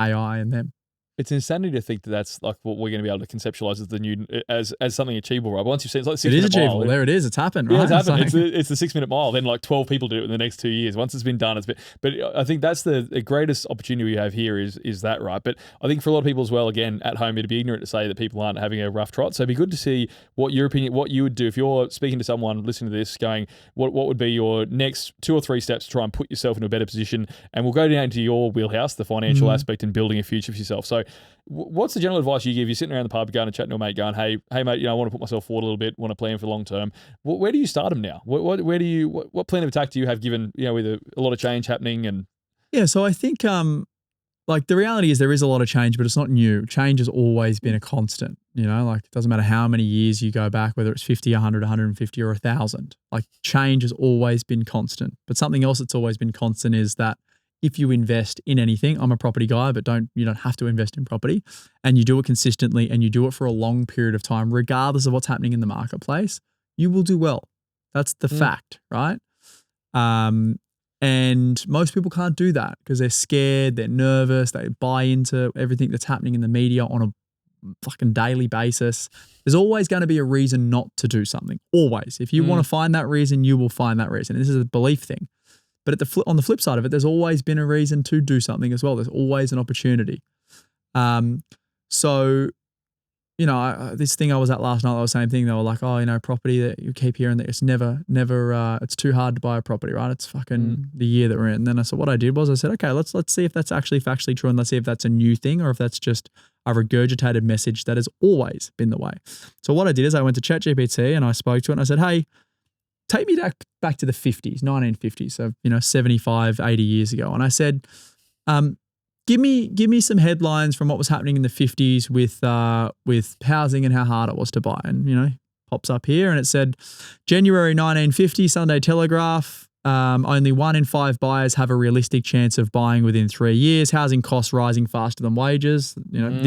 AI and them. It's insanity to think that that's like what we're going to be able to conceptualize as the new as something achievable, right? But once you've seen it's like 6 minute achievable. Mile. There it is. It's happened, right? Yeah, it's happened. It's the 6 minute mile. Then like 12 people do it in the next 2 years. Once it's been done, it's been. But I think that's the greatest opportunity we have here is that, right? But I think for a lot of people as well, again, at home, it'd be ignorant to say that people aren't having a rough trot. So it'd be good to see what your opinion, what you would do if you're speaking to someone listening to this, going, what would be your next 2 or 3 steps to try and put yourself into a better position? And we'll go down to your wheelhouse, the financial aspect and building a future for yourself. So what's the general advice you give? You're sitting around the pub going and chatting to a mate going, hey mate, I want to put myself forward a little bit, want to plan for the long term. Where do you start them now? What plan of attack do you have given, with a lot of change happening? And so I think like the reality is there is a lot of change, but it's not new. Change has always been a constant, like it doesn't matter how many years you go back, whether it's 50, 100, 150 or 1,000, like change has always been constant. But something else that's always been constant is that if you invest in anything, I'm a property guy, but you don't have to invest in property, and you do it consistently and you do it for a long period of time, regardless of what's happening in the marketplace, you will do well. That's the fact, right? And And most people can't do that because they're scared, they're nervous, they buy into everything that's happening in the media on a fucking daily basis. There's always going to be a reason not to do something. Always. If you want to find that reason, you will find that reason. This is a belief thing. But on the flip side of it, there's always been a reason to do something as well. There's always an opportunity. So, you know, this thing I was at last night, I was the same thing. They were like, oh, you know, property that you keep hearing that it's never, it's too hard to buy a property, right? It's fucking the year that we're in. And then what I did was I said, okay, let's see if that's actually factually true, and let's see if that's a new thing or if that's just a regurgitated message that has always been the way. So what I did is I went to ChatGPT and I spoke to it and I said, hey, take me back to the 50s, 1950s. So, you know, 75, 80 years ago. And I said, give me some headlines from what was happening in the 50s with housing and how hard it was to buy. And, you know, pops up here and it said, January 1950, Sunday Telegraph, only 1 in 5 buyers have a realistic chance of buying within 3 years. Housing costs rising faster than wages. You know,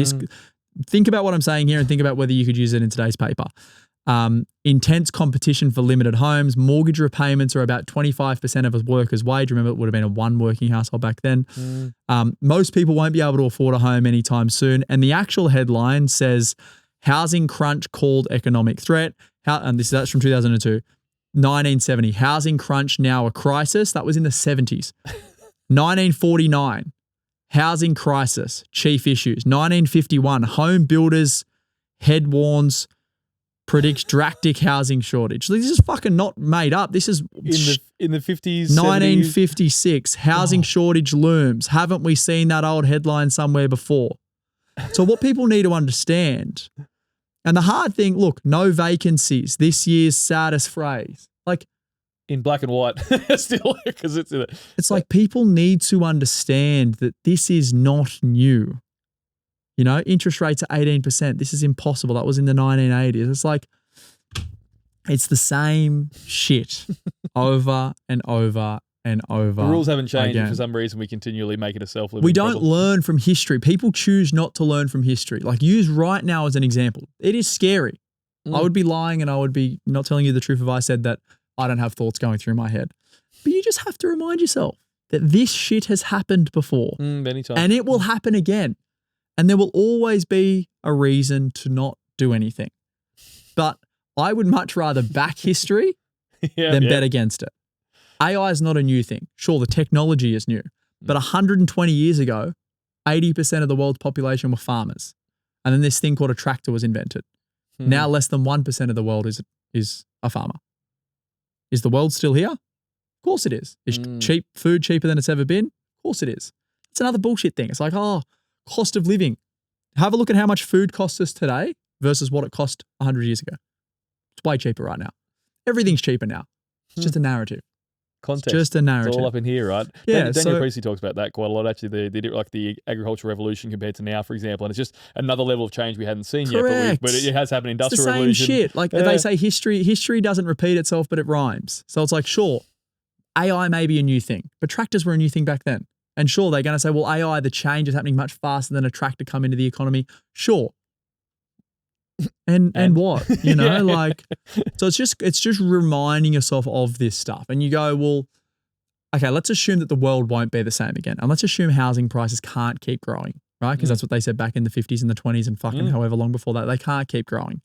think about what I'm saying here and think about whether you could use it in today's paper. Intense competition for limited homes. Mortgage repayments are about 25% of a worker's wage. Remember, it would have been a one working household back then. Most people won't be able to afford a home anytime soon. And the actual headline says, housing crunch called economic threat. And that's from 2002. 1970, housing crunch now a crisis. That was in the 70s. 1949, housing crisis, chief issues. 1951, home builders head warns, predicts drastic housing shortage. This is fucking not made up. This is in the 50s, 1956, 70s. Housing shortage looms. Haven't we seen that old headline somewhere before? So what people need to understand, and the hard thing, look, no vacancies, this year's saddest phrase. Like in black and white still, because it's like people need to understand that this is not new. You know, interest rates are 18%. This is impossible. That was in the 1980s. It's like, it's the same shit over and over and over. The rules haven't changed. Again. For some reason, we continually make it a self-limiting We don't problem. learn from history. People choose not to learn from history. Like, use right now as an example. It is scary. I would be lying and I would be not telling you the truth if I said that I don't have thoughts going through my head. But you just have to remind yourself that this shit has happened before. Many times. And it will happen again. And there will always be a reason to not do anything. But I would much rather back history than bet against it. AI is not a new thing. Sure, the technology is new. But 120 years ago, 80% of the world's population were farmers. And then this thing called a tractor was invented. Now less than 1% of the world is a farmer. Is the world still here? Of course it is. Is food cheaper than it's ever been? Of course it is. It's another bullshit thing. It's like, oh, cost of living. Have a look at how much food costs us today versus what it cost 100 years ago. It's way cheaper right now. Everything's cheaper now. It's just a narrative. Context. It's just a narrative. It's all up in here, right? Yeah. Daniel Creasy talks about that quite a lot. Actually, they did like the agricultural revolution compared to now, for example, and it's just another level of change we hadn't seen yet. But it has happened. Industrial revolution. It's the same shit. Like they say, history doesn't repeat itself, but it rhymes. So it's like, sure, AI may be a new thing, but tractors were a new thing back then. And sure, they're going to say, well, AI, the change is happening much faster than a tractor come into the economy. Sure. And what? You know, like, so it's just reminding yourself of this stuff. And you go, well, okay, let's assume that the world won't be the same again. And let's assume housing prices can't keep growing, right? Because that's what they said back in the 50s and the 20s and fucking however long before that. They can't keep growing.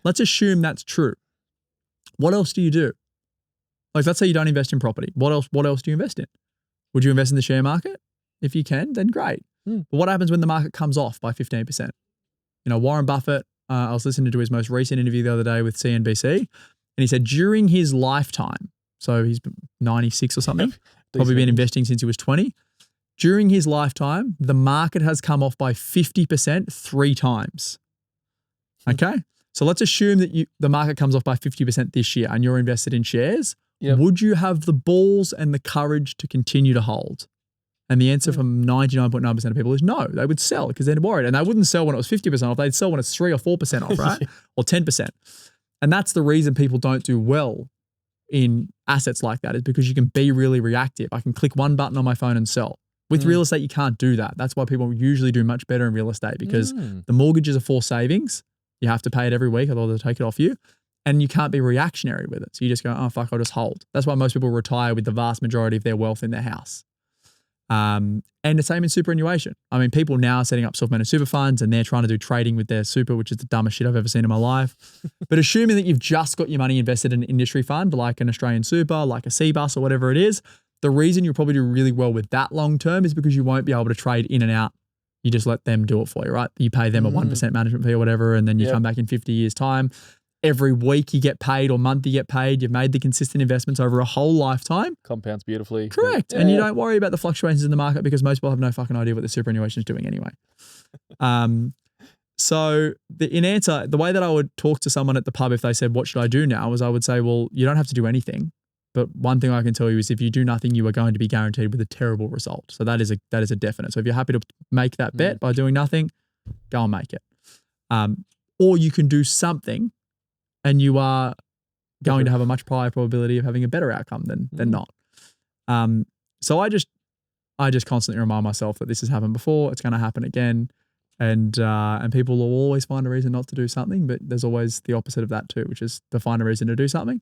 Let's assume that's true. What else do you do? Like, let's say you don't invest in property. What else do you invest in? Would you invest in the share market? If you can, then great. But what happens when the market comes off by 15%? You know, Warren Buffett, I was listening to his most recent interview the other day with CNBC, and he said during his lifetime, so he's 96 or something, probably been investing since he was 20. During his lifetime, the market has come off by 50% 3 times. Okay? So let's assume that the market comes off by 50% this year and you're invested in shares. Yep. Would you have the balls and the courage to continue to hold? And the answer from 99.9% of people is no. They would sell because they're worried. And they wouldn't sell when it was 50% off. They'd sell when it's 3 or 4% off, right? Or 10%. And that's the reason people don't do well in assets like that, is because you can be really reactive. I can click one button on my phone and sell. With real estate, you can't do that. That's why people usually do much better in real estate, because the mortgages are for savings. You have to pay it every week, otherwise they'll take it off you. and you can't be reactionary with it. So you just go, oh, fuck, I'll just hold. That's why most people retire with the vast majority of their wealth in their house. And the same in superannuation. I mean, people now are setting up self-managed super funds and they're trying to do trading with their super, which is the dumbest shit I've ever seen in my life. But assuming that you've just got your money invested in an industry fund, like an Australian super, like a CBUS or whatever it is, the reason you'll probably do really well with that long-term is because you won't be able to trade in and out. You just let them do it for you, right? You pay them a 1% management fee or whatever, and then you come back in 50 years' time. Every week you get paid or month you get paid. You've made the consistent investments over a whole lifetime. Compounds beautifully. Correct. And you don't worry about the fluctuations in the market because most people have no fucking idea what the superannuation is doing anyway. So in answer, the way that I would talk to someone at the pub if they said, what should I do now? Was I would say, well, you don't have to do anything. But one thing I can tell you is if you do nothing, you are going to be guaranteed with a terrible result. So that is a definite. So if you're happy to make that bet by doing nothing, go and make it. Or you can do something and you are going to have a much higher probability of having a better outcome than not. So I just constantly remind myself that this has happened before. It's going to happen again. And people will always find a reason not to do something, but there's always the opposite of that too, which is to find a reason to do something.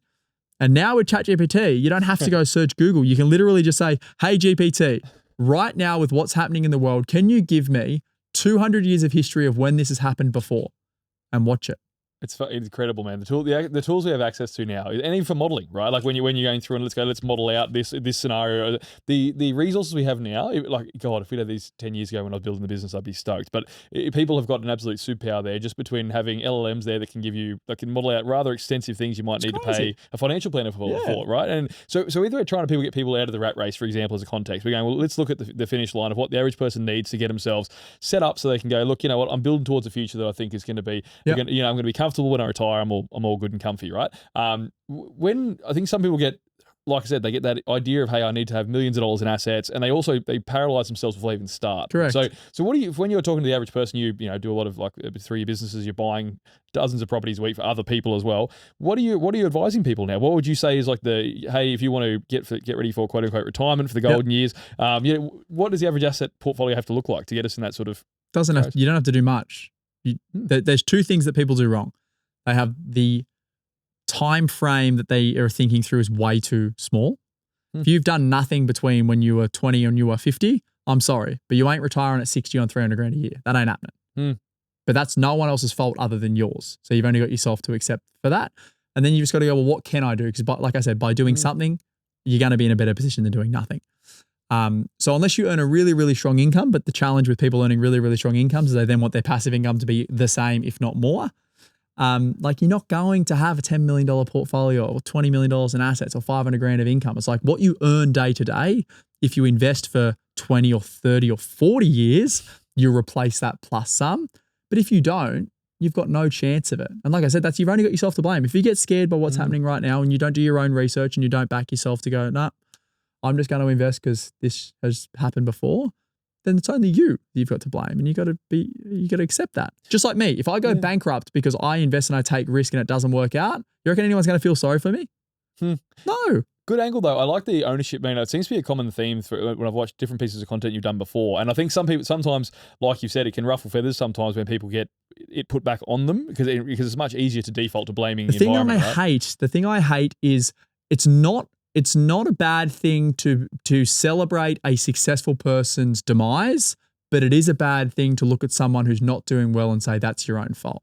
And now with ChatGPT, you don't have to go search Google. You can literally just say, hey, GPT, right now with what's happening in the world, can you give me 200 years of history of when this has happened before and watch it? It's incredible, man. The tools we have access to now, and even for modeling, right? Like when you're going through and let's model out this scenario. The resources we have now, like God, if we'd had these 10 years ago when I was building the business, I'd be stoked. But people have got an absolute superpower there, just between having LLMs there that can model out rather extensive things you might need to pay a financial planner for, right? And so either we're trying to get people out of the rat race, for example, as a context. We're going, well, let's look at the finish line of what the average person needs to get themselves set up so they can go, look, you know what, I'm building towards a future that I think is going to be, I'm going to be comfortable when I retire. I'm all good and comfy, right? When I think some people get, like I said, they get that idea of, hey, I need to have millions of dollars in assets, and they paralyze themselves before they even start. Correct. So what do you, when you're talking to the average person, you do a lot of, like, through your businesses, you're buying dozens of properties a week for other people as well. What are you advising people now? What would you say is like hey, if you want to get ready for quote unquote retirement for the golden years, what does the average asset portfolio have to look like to get us in that sort of? You don't have to do much. There's two things that people do wrong. They have the time frame that they are thinking through is way too small. If you've done nothing between when you were 20 and you were 50, I'm sorry, but you ain't retiring at 60 on 300 grand a year. That ain't happening. But that's no one else's fault other than yours. So you've only got yourself to accept for that. And then you just got to go, well, what can I do? Because like I said, by doing something, you're going to be in a better position than doing nothing. So unless you earn a really, really strong income, but the challenge with people earning really, really strong incomes is they then want their passive income to be the same, if not more. Like you're not going to have a $10 million portfolio or $20 million in assets or 500 grand of income. It's like what you earn day to day. If you invest for 20 or 30 or 40 years, you replace that plus some. But if you don't, you've got no chance of it. And like I said, you've only got yourself to blame. If you get scared by what's happening right now and you don't do your own research and you don't back yourself to go, nah, I'm just going to invest because this has happened before, then it's only you've got to blame, and you got to accept that. Just like me, if I go bankrupt because I invest and I take risk and it doesn't work out, you reckon anyone's going to feel sorry for me? No. Good angle though. I like the ownership. It seems to be a common theme when I've watched different pieces of content you've done before, and I think some people sometimes, like you've said, it can ruffle feathers sometimes when people get it put back on them because it's much easier to default to blaming the environment. The thing I hate is it's not a bad thing to celebrate a successful person's demise, but it is a bad thing to look at someone who's not doing well and say that's your own fault.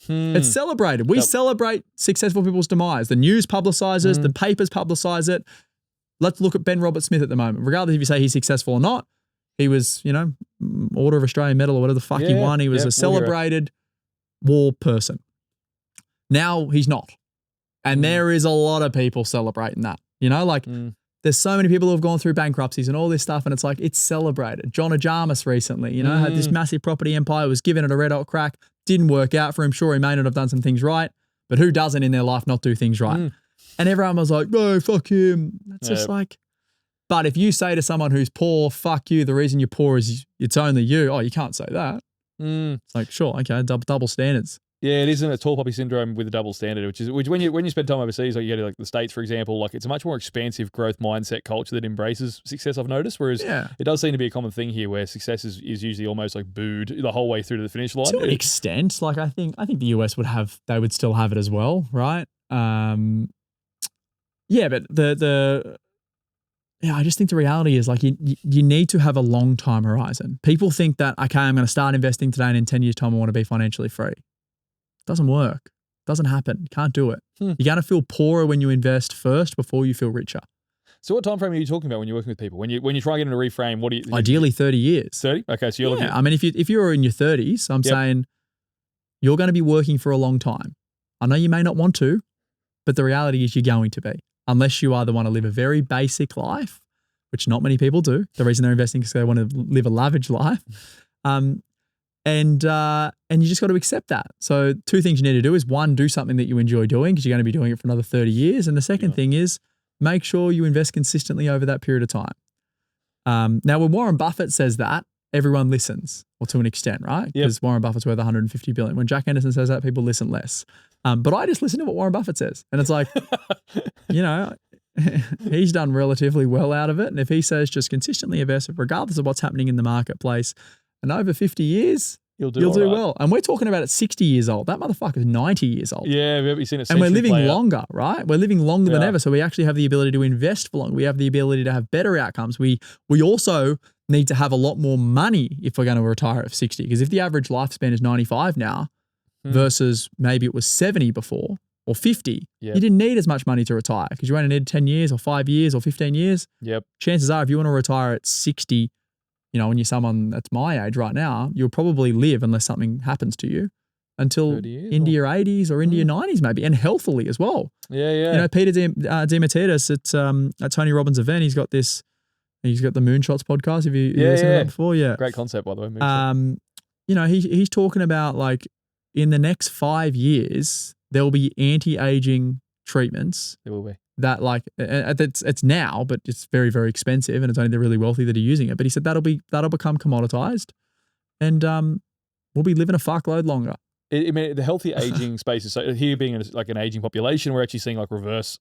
It's celebrated. We celebrate successful people's demise. The news publicizes, the papers publicize it. Let's look at Ben Robert-Smith at the moment. Regardless if you say he's successful or not, he was, Order of Australian Medal or whatever the fuck he won. He was a celebrated war person. Now he's not. And there is a lot of people celebrating that. There's so many people who have gone through bankruptcies and all this stuff, and it's like, it's celebrated. John Ajamis recently, had this massive property empire, was given it a red hot crack, didn't work out for him. Sure, he may not have done some things right, but who doesn't in their life not do things right? And everyone was like, no, fuck him. That's just like, but if you say to someone who's poor, fuck you, the reason you're poor is it's only you. Oh, you can't say that. It's like, sure, okay, double standards. Yeah, it isn't a tall poppy syndrome with a double standard, which when you spend time overseas, like you go to like the States, for example, like it's a much more expansive growth mindset culture that embraces success, I've noticed. Whereas Yeah. it does seem to be a common thing here where success is usually almost like booed the whole way through to the finish line. To an extent, like I think the US would still have it as well, right? Yeah, but I just think the reality is like you need to have a long time horizon. People think that, okay, I'm going to start investing today and in 10 years time I want to be financially free. Doesn't work. Doesn't happen. You can't do it. You're going to feel poorer when you invest first before you feel richer. So what time frame are you talking about when you're working with people? When you try to get into reframe, what do you... Ideally 30 years. 30? Okay, so you're looking at... I mean, if you're in your 30s, I'm saying you're going to be working for a long time. I know you may not want to, but the reality is you're going to be. Unless you either want to live a very basic life, which not many people do. The reason they're investing is because they want to live a lavish life. And you just got to accept that. So 2 things you need to do is 1, do something that you enjoy doing because you're going to be doing it for another 30 years. And the second thing is make sure you invest consistently over that period of time. Now, when Warren Buffett says that, everyone listens, or to an extent, right? Because Warren Buffett's worth $150 billion. When Jack Henderson says that, people listen less. But I just listen to what Warren Buffett says. And it's like, he's done relatively well out of it. And if he says just consistently invest, regardless of what's happening in the marketplace, and over 50 years, you'll do well. And we're talking about at 60 years old. That motherfucker's 90 years old. Yeah, we've seen it. And we're living longer, right? We're living longer than ever. So we actually have the ability to invest for longer. We have the ability to have better outcomes. We also need to have a lot more money if we're going to retire at 60. Because if the average lifespan is 95 now versus maybe it was 70 before or 50, you didn't need as much money to retire because you only needed 10 years or 5 years or 15 years. Chances are if you want to retire at 60, when you're someone that's my age right now, you'll probably live, unless something happens to you, until into your 80s or into your 90s maybe, and healthily as well. Peter Diamantidis at Tony Robbins' event, he's got the Moonshots podcast. Have you listened to that before? Yeah. Great concept, by the way. He's talking about like in the next 5 years, there will be anti-aging treatments. There will be. That like it's now, but it's very, very expensive, and it's only the really wealthy that are using it. But he said that'll become commoditized, and we'll be living a fuckload longer. I mean, the healthy aging space is so here being like an aging population, we're actually seeing like reverse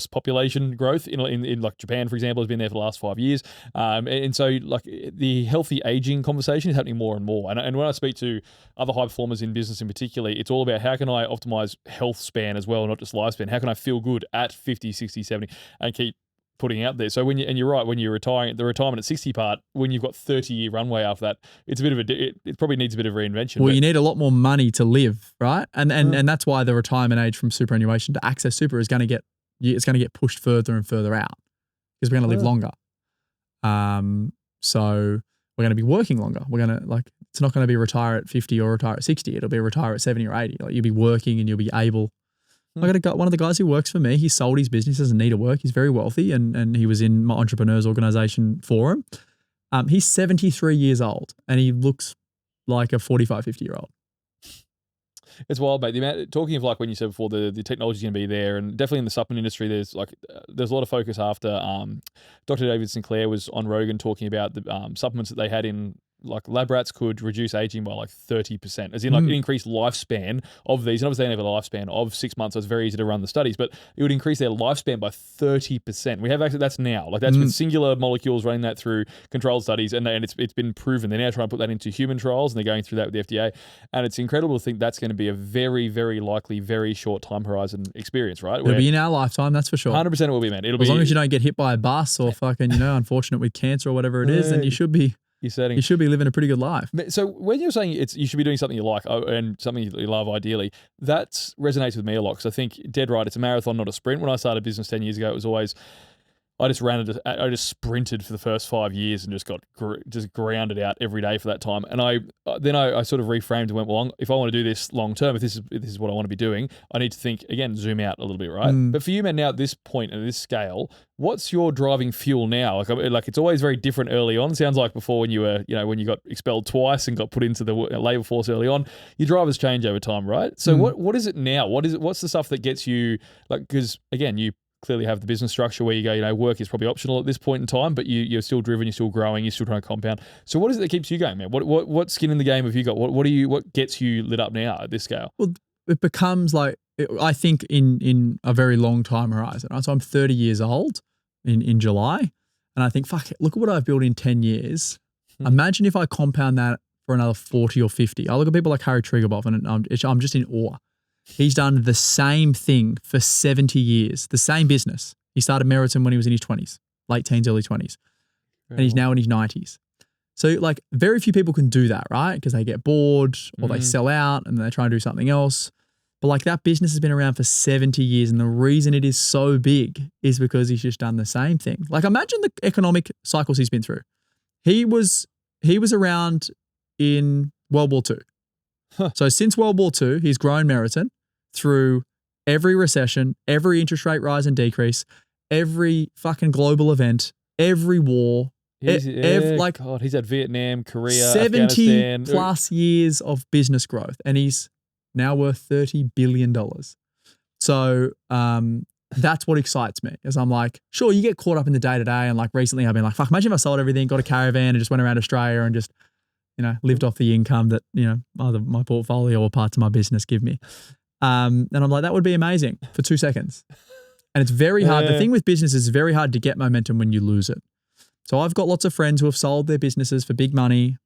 population growth in like Japan, for example, has been there for the last 5 years. And so like the healthy aging conversation is happening more and more. And when I speak to other high performers in business in particular, it's all about how can I optimize health span as well, not just lifespan. How can I feel good at 50, 60, 70 and keep putting out there. So you're right, when you're retiring, the retirement at 60 part, when you've got 30-year runway after that, it's a bit of it probably needs a bit of reinvention. Well, you need a lot more money to live, right? And that's why the retirement age from superannuation to access super is going to get pushed further and further out because we're going to live longer. So we're going to be working longer. We're going to it's not going to be retire at 50 or retire at 60. It'll be retire at 70 or 80. Like you'll be working and you'll be able. I got one of the guys who works for me. He sold his business, doesn't need to work. He's very wealthy, and he was in my entrepreneurs organization forum. He's 73 years old, and he looks like a 45, 50-year-old. It's wild, mate. Talking of like when you said before, the technology's going to be there, and definitely in the supplement industry, there's a lot of focus after Dr. David Sinclair was on Rogan talking about the supplements that they had in. Like lab rats could reduce aging by like 30%, as in like an increased lifespan of these. And obviously they have a lifespan of 6 months, so it's very easy to run the studies, but it would increase their lifespan by 30%. We have actually, that's now, like that's with singular molecules running that through controlled studies, and it's been proven. They're now trying to put that into human trials, and they're going through that with the FDA. And it's incredible to think that's going to be a very, very likely, very short time horizon experience, right? It'll be in our lifetime, that's for sure. 100% it will be, man. As long as you don't get hit by a bus or fucking, unfortunate with cancer or whatever it is, then you should be. You should be living a pretty good life. So when you're saying you should be doing something you like and something you love ideally, that resonates with me a lot because I think dead right, it's a marathon, not a sprint. When I started business 10 years ago, it was always I just sprinted for the first 5 years and just got grounded out every day for that time. And I sort of reframed and went, well, if I want to do this long term, if this is what I want to be doing, I need to think again, zoom out a little bit, right? But for you, man, now at this point and this scale, what's your driving fuel now? Like it's always very different early on. Sounds like before when you were, when you got expelled twice and got put into the labor force early on, your drivers change over time, right? So what is it now? What's the stuff that gets you, like, because again, you clearly have the business structure where you go, work is probably optional at this point in time, but you're still driven, you're still growing, you're still trying to compound. So what is it that keeps you going, man? What skin in the game have you got? What gets you lit up now at this scale? Well, it becomes like, I think in a very long time horizon. Right? So I'm 30 years old in July, and I think, fuck it, look at what I've built in 10 years. Imagine if I compound that for another 40 or 50. I look at people like Harry Triguboff, and I'm just in awe. He's done the same thing for 70 years, the same business. He started Meriton when he was in his 20s, late teens, early 20s, and he's now in his 90s. So like very few people can do that, right? Because they get bored or they sell out and they try and do something else. But like that business has been around for 70 years, and the reason it is so big is because he's just done the same thing. Like imagine the economic cycles he's been through. He was around in World War II. So since World War II, he's grown Meriton through every recession, every interest rate rise and decrease, every fucking global event, every war. He's had Vietnam, Korea, 70 Afghanistan. plus years of business growth, and he's now worth $30 billion. So that's what excites me, is I'm like, sure, you get caught up in the day-to-day, and like recently I've been like, fuck, imagine if I sold everything, got a caravan and just went around Australia and just, lived off the income that, either my portfolio or parts of my business give me. And I'm like, that would be amazing for 2 seconds. And it's very hard. The thing with business is it's very hard to get momentum when you lose it. So I've got lots of friends who have sold their businesses for big money.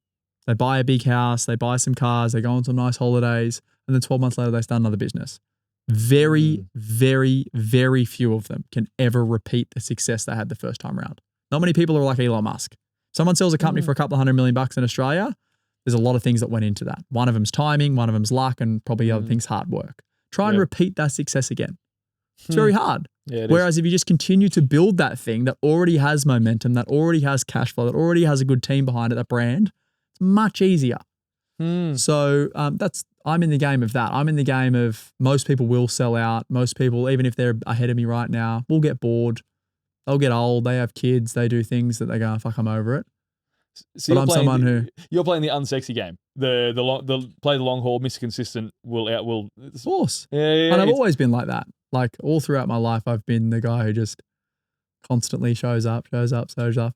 They buy a big house, they buy some cars, they go on some nice holidays, and then 12 months later they start another business. Very, very, very few of them can ever repeat the success they had the first time around. Not many people are like Elon Musk. Someone sells a company for a couple of $100 million in Australia. There's a lot of things that went into that. One of them's timing, one of them's luck, and probably other things hard work. Try and repeat that success again. It's very hard. Yeah, Whereas if you just continue to build that thing that already has momentum, that already has cash flow, that already has a good team behind it, that brand, it's much easier. So I'm in the game of that. I'm in the game of most people will sell out. Most people, even if they're ahead of me right now, will get bored. They'll get old. They have kids. They do things that they go, fuck, I'm over it. So but I'm someone who you're playing the unsexy game. The play the long haul, Mr. Consistent of course. Yeah, and I've always been like that. Like all throughout my life, I've been the guy who just constantly shows up, and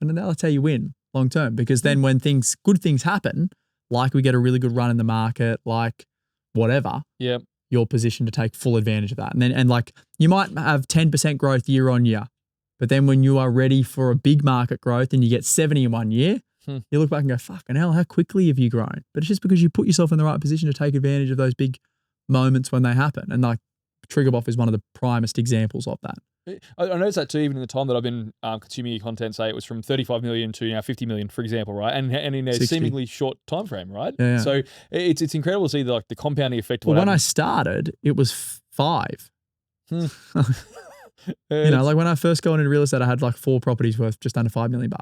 then that's how you win long term. Because then when good things happen, like we get a really good run in the market, like whatever, you're positioned to take full advantage of that. And like you might have 10% growth year on year, but then when you are ready for a big market growth and you get 70 in 1 year, you look back and go, fucking hell, how quickly have you grown? But it's just because you put yourself in the right position to take advantage of those big moments when they happen. And like Triguboff is one of the primest examples of that. I noticed that too, even in the time that I've been consuming your content, say it was from 35 million to now 50 million, for example, right? And in a 60. Seemingly short time frame, right? Yeah. So it's incredible to see the compounding effect. Well, when I started, it was 5. Like when I first got into real estate, I had like 4 properties worth just under $5 million.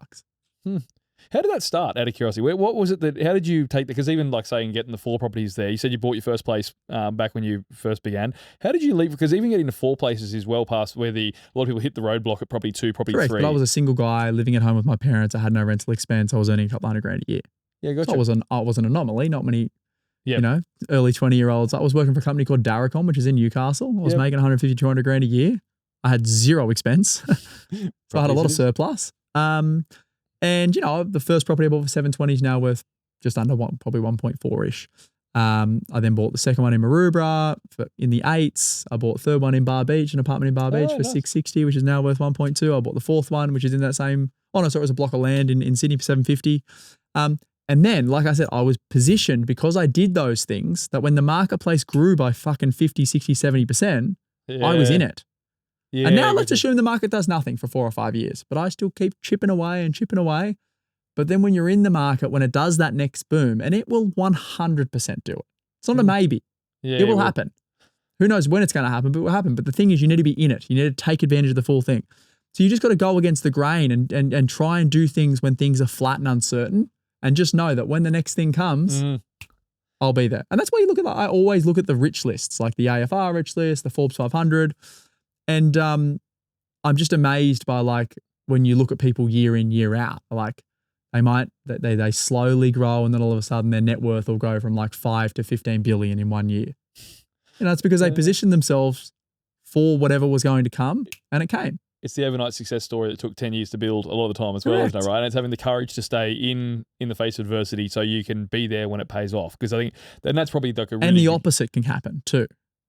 How did that start, out of curiosity? What was it how did you take that? Because even like saying getting the 4 properties there, you said you bought your first place back when you first began. How did you leave? Because even getting to 4 places is well past where a lot of people hit the roadblock at probably 2, probably Correct, 3. But I was a single guy living at home with my parents. I had no rental expense. I was earning a couple $100,000 a year. Yeah, gotcha. So I was an anomaly. Not many, early 20-year-olds. I was working for a company called Darracom, which is in Newcastle. I was making 150, 200 grand a year. I had 0 expense. So I had a lot of surplus. And, the first property I bought for 720 is now worth just under probably 1.4-ish. I then bought the second one in Maroubra in the 8s. I bought the third one in Bar Beach, an apartment in Bar Beach for 660, which is now worth 1.2. I bought the fourth one, which is in that same, it was a block of land in Sydney for 750. And then, like I said, I was positioned because I did those things that when the marketplace grew by fucking 50, 60, 70%, I was in it. Yeah, and now let's assume the market does nothing for 4 or 5 years, but I still keep chipping away. But then when you're in the market, when it does that next boom, and it will 100% do it. It's not a maybe. It will happen. Who knows when it's going to happen, but it will happen. But the thing is, you need to be in it. You need to take advantage of the full thing. So you just got to go against the grain and try and do things when things are flat and uncertain, and just know that when the next thing comes, I'll be there. And that's why you look at I always look at the rich lists, like the AFR rich list, the Forbes 500. And I'm just amazed by like when you look at people year in, year out, like they slowly grow and then all of a sudden their net worth will go from like 5 to 15 billion in 1 year. It's because they position themselves for whatever was going to come, and it came. It's the overnight success story that took 10 years to build a lot of the time as well, isn't it, right? And it's having the courage to stay in the face of adversity so you can be there when it pays off. Because I think, and that's probably like a really... And the opposite can happen too,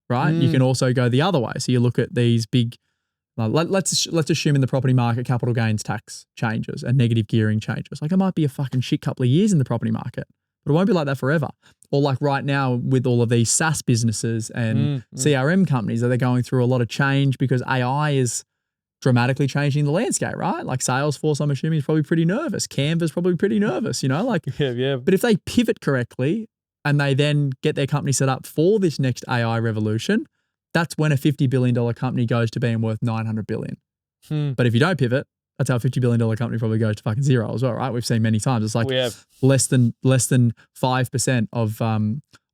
right? You can also go the other way. So you look at these big, let's assume in the property market, capital gains tax changes and negative gearing changes. Like it might be a fucking shit couple of years in the property market, but it won't be like that forever. Or like right now with all of these SaaS businesses and CRM companies that they're going through a lot of change because AI is dramatically changing the landscape, right? Like Salesforce, I'm assuming, is probably pretty nervous. Canva's probably pretty nervous, you know? Like, yeah. But if they pivot correctly and they then get their company set up for this next AI revolution, that's when a $50 billion company goes to being worth $900 billion. But if you don't pivot, that's how a $50 billion company probably goes to fucking zero as well, right? We've seen many times. It's like less than 5%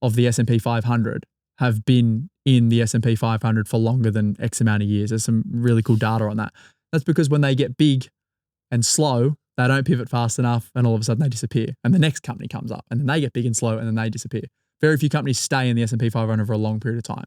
of the S&P 500 have been in the S&P 500 for longer than X amount of years. There's some really cool data on that. That's because when they get big and slow, they don't pivot fast enough and all of a sudden they disappear. And the next company comes up and then they get big and slow and then they disappear. Very few companies stay in the S&P 500 for a long period of time.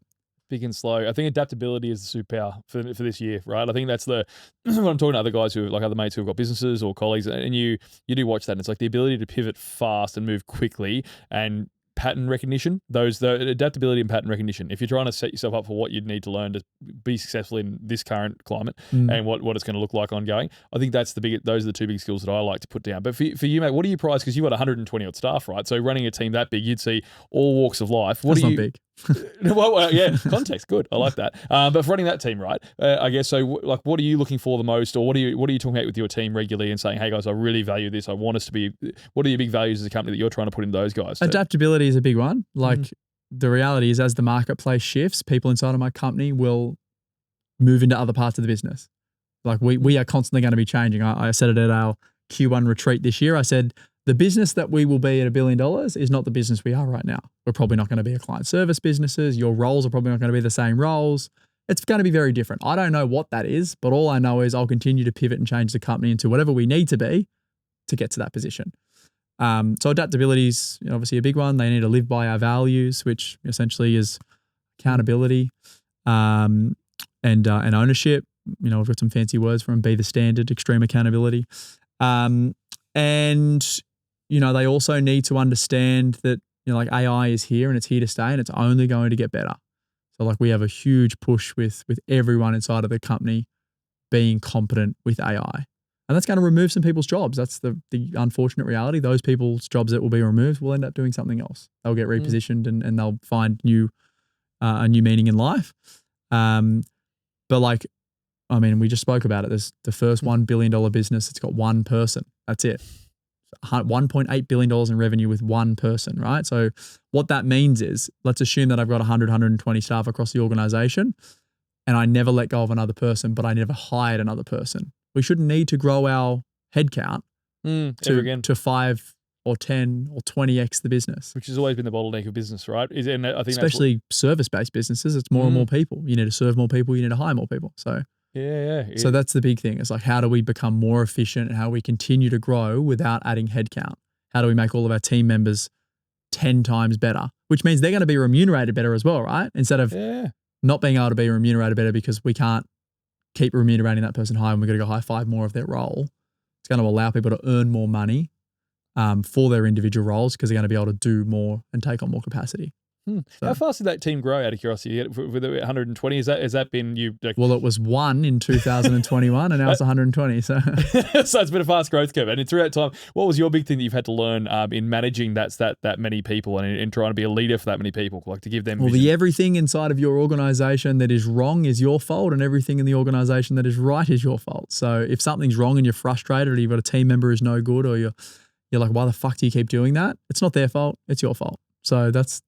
Big and slow. I think adaptability is the superpower for this year, right? I think that's when I'm talking to other guys who like other mates who've got businesses or colleagues, and you do watch that, and it's like the ability to pivot fast and move quickly and pattern recognition, the adaptability and pattern recognition. If you're trying to set yourself up for what you'd need to learn to be successful in this current climate and what it's going to look like ongoing, I think those are the two big skills that I like to put down. But for you, mate, what do you prize? Because you've got 120 odd staff, right? So running a team that big, you'd see all walks of life. That's not big. Well, yeah, context, good. I like that. But for running that team, right? I guess so. Like, what are you looking for the most, or what are you talking about with your team regularly and saying, "Hey guys, I really value this. I want us to be." What are your big values as a company that you're trying to put in those guys? Adaptability is a big one. Like the reality is, as the marketplace shifts, people inside of my company will move into other parts of the business. Like we are constantly going to be changing. I said it at our Q1 retreat this year. I said, the business that we will be at $1 billion is not the business we are right now. We're probably not going to be a client service businesses. Your roles are probably not going to be the same roles. It's going to be very different. I don't know what that is, but all I know is I'll continue to pivot and change the company into whatever we need to be to get to that position. So adaptability is obviously a big one. They need to live by our values, which essentially is accountability and ownership. We've got some fancy words for them: be the standard, extreme accountability. They also need to understand that, like AI is here and it's here to stay and it's only going to get better. So like we have a huge push with everyone inside of the company being competent with AI. And that's going to remove some people's jobs. That's the unfortunate reality. Those people's jobs that will be removed will end up doing something else. They'll get repositioned and they'll find a new meaning in life. We just spoke about it. There's the first $1 billion business. It's got one person. That's it. $1.8 billion in revenue with one person, right? So what that means is, let's assume that I've got 100, 120 staff across the organization and I never let go of another person, but I never hired another person. We shouldn't need to grow our headcount to 5 or 10 or 20x the business. Which has always been the bottleneck of business, right? I think especially service-based businesses, it's more and more people. You need to serve more people, you need to hire more people. So yeah. So that's the big thing. It's like, how do we become more efficient and how we continue to grow without adding headcount? How do we make all of our team members 10 times better? Which means they're going to be remunerated better as well, right? Instead of not being able to be remunerated better because we can't keep remunerating that person high and we've got to go high 5 more of their role. It's going to allow people to earn more money for their individual roles because they're going to be able to do more and take on more capacity. So, how fast did that team grow, out of curiosity? With 120, has that been you? Well, it was 1 in 2021 and now it's 120. So so it's been a fast growth curve. And through that time, what was your big thing that you've had to learn in managing that many people and in trying to be a leader for that many people, like to give them vision? Everything inside of your organization that is wrong is your fault and everything in the organization that is right is your fault. So if something's wrong and you're frustrated or you've got a team member who's no good or you're like, why the fuck do you keep doing that? It's not their fault. It's your fault. So that's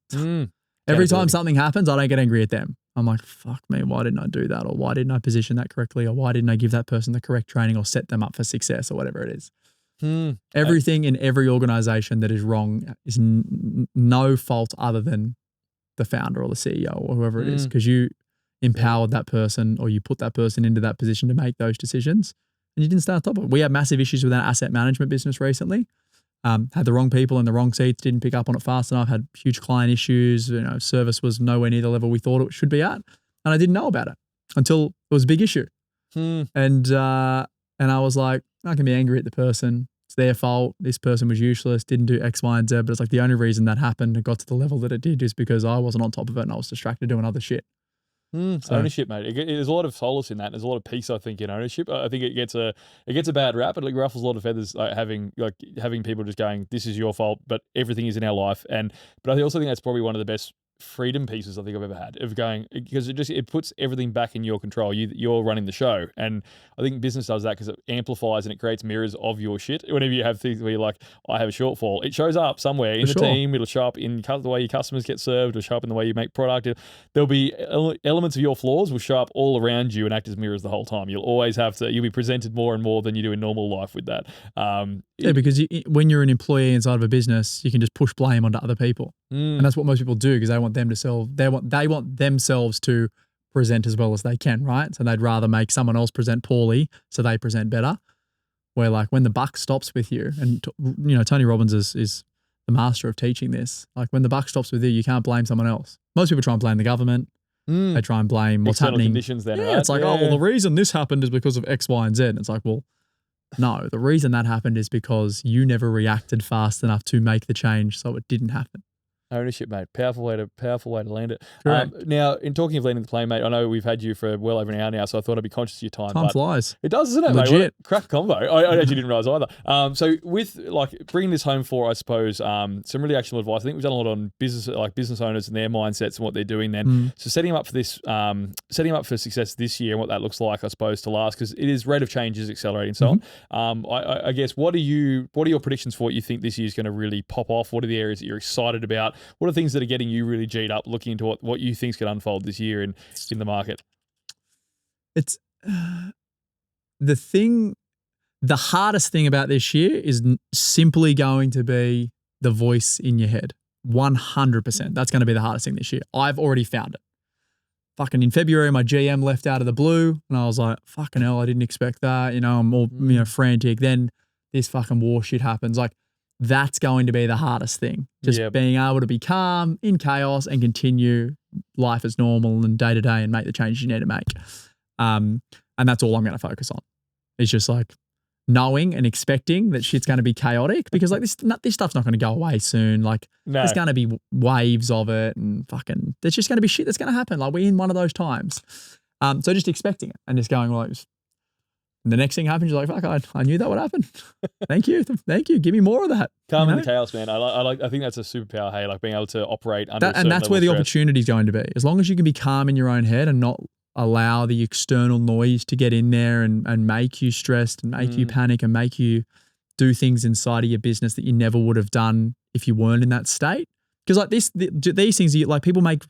every time something happens, I don't get angry at them. I'm like, fuck me, why didn't I do that? Or why didn't I position that correctly? Or why didn't I give that person the correct training or set them up for success or whatever it is? Everything in every organization that is wrong is no fault other than the founder or the CEO or whoever it is, because you empowered that person or you put that person into that position to make those decisions and you didn't start top of it. We had massive issues with our asset management business recently. Had the wrong people in the wrong seats, didn't pick up on it fast enough, had huge client issues, service was nowhere near the level we thought it should be at, and I didn't know about it. until it was a big issue. Hmm. And I was like, I can be angry at the person. It's their fault. This person was useless, didn't do X, Y, and Z. But it's like the only reason that happened and got to the level that it did is because I wasn't on top of it and I was distracted doing other shit. So, ownership, mate. There's a lot of solace in that. There's a lot of peace, I think, in ownership. I think it gets a bad rap, but it ruffles a lot of feathers. Having people just going, "This is your fault," but everything is in our life. But I also think that's probably one of the best freedom pieces I think I've ever had of going, because it puts everything back in your control. You're running the show, and I think business does that because it amplifies and it creates mirrors of your shit. Whenever you have things where you're like, I have a shortfall, it shows up somewhere in the team. It'll show up in the way your customers get served. It'll show up in the way you make product. There'll be elements of your flaws will show up all around you and act as mirrors the whole time. You'll be presented more and more than you do in normal life with that. Because when you're an employee inside of a business, you can just push blame onto other people. And that's what most people do because they want them to sell. They want themselves to present as well as they can, right? So they'd rather make someone else present poorly so they present better. Where like when the buck stops with you, and Tony Robbins is the master of teaching this. Like when the buck stops with you can't blame someone else. Most people try and blame the government. They try and blame what's external happening. Conditions then, right? It's like, the reason this happened is because of X, Y, and Z. And it's like, well, no, the reason that happened is because you never reacted fast enough to make the change, so it didn't happen. Ownership, mate. Powerful way to land it. Now, in talking of landing the plane, mate, I know we've had you for well over an hour now, so I thought I'd be conscious of your time. Time flies. It does, doesn't it, Legit. mate? Crack combo. I actually didn't realise either. So with bringing this home for, I suppose, some really actionable advice. I think we've done a lot on business owners and their mindsets and what they're doing then. So setting them up for this, setting them up for success this year and what that looks like, I suppose, to last, because it is rate of change is accelerating and so on. I guess what are your predictions for what you think this year is going to really pop off? What are the areas that you're excited about? What are things that are getting you really G'd up, looking into what you think's going to unfold this year in the market? It's the hardest thing about this year is simply going to be the voice in your head. 100%. That's going to be the hardest thing this year. I've already found it. Fucking in February, my GM left out of the blue and I was like, fucking hell, I didn't expect that. I'm all, frantic. Then this fucking war shit happens. Like, that's going to be the hardest thing. Just being able to be calm in chaos and continue life as normal and day to day and make the changes you need to make. And that's all I'm going to focus on. It's just like knowing and expecting that shit's going to be chaotic because like this stuff's not going to go away soon. Like there's going to be waves of it and fucking, there's just going to be shit that's going to happen. Like we're in one of those times. So just expecting it and just going like, the next thing happens, you're like, fuck, I knew that would happen. Thank you. Give me more of that. Calm in the chaos, man. I think that's a superpower, hey, like being able to operate under and that's where the opportunity is going to be. As long as you can be calm in your own head and not allow the external noise to get in there and make you stressed and make you panic and make you do things inside of your business that you never would have done if you weren't in that state. Because like these things, like people make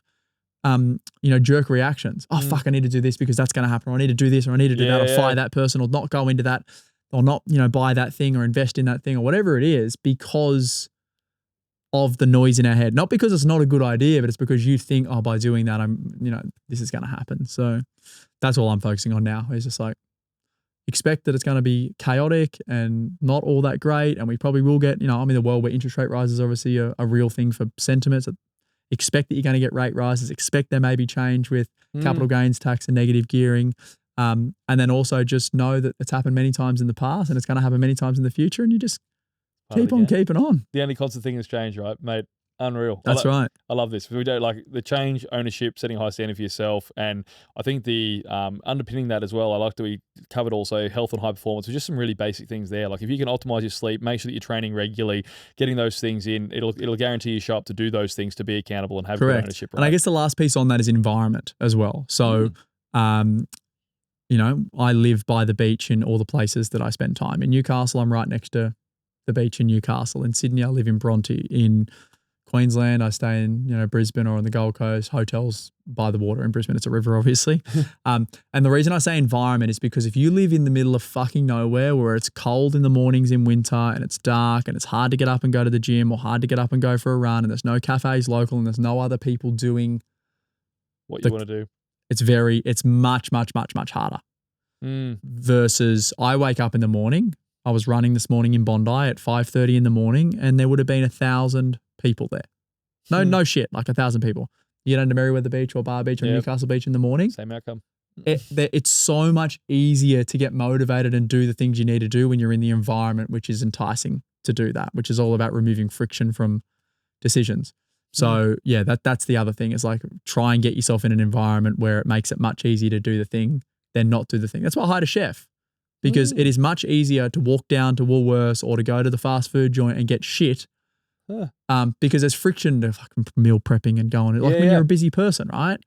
jerk reactions. Oh, fuck, I need to do this because that's going to happen. Or I need to do this or I need to do that or fire that person or not go into that or not, buy that thing or invest in that thing or whatever it is because of the noise in our head. Not because it's not a good idea, but it's because you think, oh, by doing that, this is going to happen. So that's all I'm focusing on now is just like expect that it's going to be chaotic and not all that great. And we probably will get, I'm in a world where interest rate rises obviously a real thing for sentiments. Expect that you're going to get rate rises. Expect there may be change with capital gains tax and negative gearing. And then also just know that it's happened many times in the past and it's going to happen many times in the future. And you just keep on keeping on. The only constant thing is change, right, mate? Unreal. That's right. I love this. We do like the change, ownership, setting a high standard for yourself. And I think the underpinning that as well, I like that we covered also health and high performance, with just some really basic things there. Like if you can optimize your sleep, make sure that you're training regularly, getting those things in, it'll guarantee you show up to do those things, to be accountable and have good ownership. Right? And I guess the last piece on that is environment as well. So, I live by the beach in all the places that I spend time. In Newcastle, I'm right next to the beach in Newcastle. In Sydney, I live in Bronte. In Queensland, I stay in, Brisbane or on the Gold Coast, hotels by the water. In Brisbane, it's a river, obviously. And the reason I say environment is because if you live in the middle of fucking nowhere where it's cold in the mornings in winter and it's dark and it's hard to get up and go to the gym or hard to get up and go for a run and there's no cafes local and there's no other people doing what you want to do, it's much, much, much, much harder. Versus I wake up in the morning. I was running this morning in Bondi at 5:30 in the morning and there would have been 1,000 people there. No shit, like 1,000 people. You get into Merriweather Beach or Bar Beach or Newcastle Beach in the morning. Same outcome. It's so much easier to get motivated and do the things you need to do when you're in the environment which is enticing to do that, which is all about removing friction from decisions. So yeah, that's the other thing is like try and get yourself in an environment where it makes it much easier to do the thing than not do the thing. That's why I hired a chef, because it is much easier to walk down to Woolworths or to go to the fast food joint and get shit because there's friction to fucking meal prepping and going. Like when you're a busy person, right?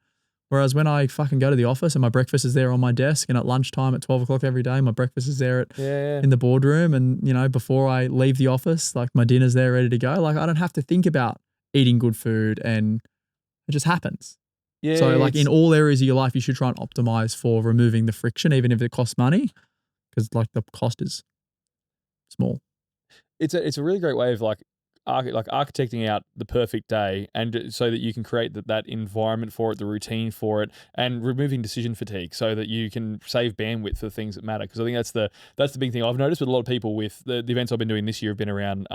Whereas when I fucking go to the office and my breakfast is there on my desk, and at lunchtime at 12 o'clock every day, my breakfast is there in the boardroom, and you know, before I leave the office, like my dinner's there ready to go. Like I don't have to think about eating good food, and it just happens. Yeah. So like in all areas of your life, you should try and optimize for removing the friction, even if it costs money, because like the cost is small. It's a really great way of like architecting out the perfect day, and so that you can create that environment for it, the routine for it, and removing decision fatigue so that you can save bandwidth for things that matter. Because I think that's the big thing I've noticed with a lot of people with the events I've been doing this year have been around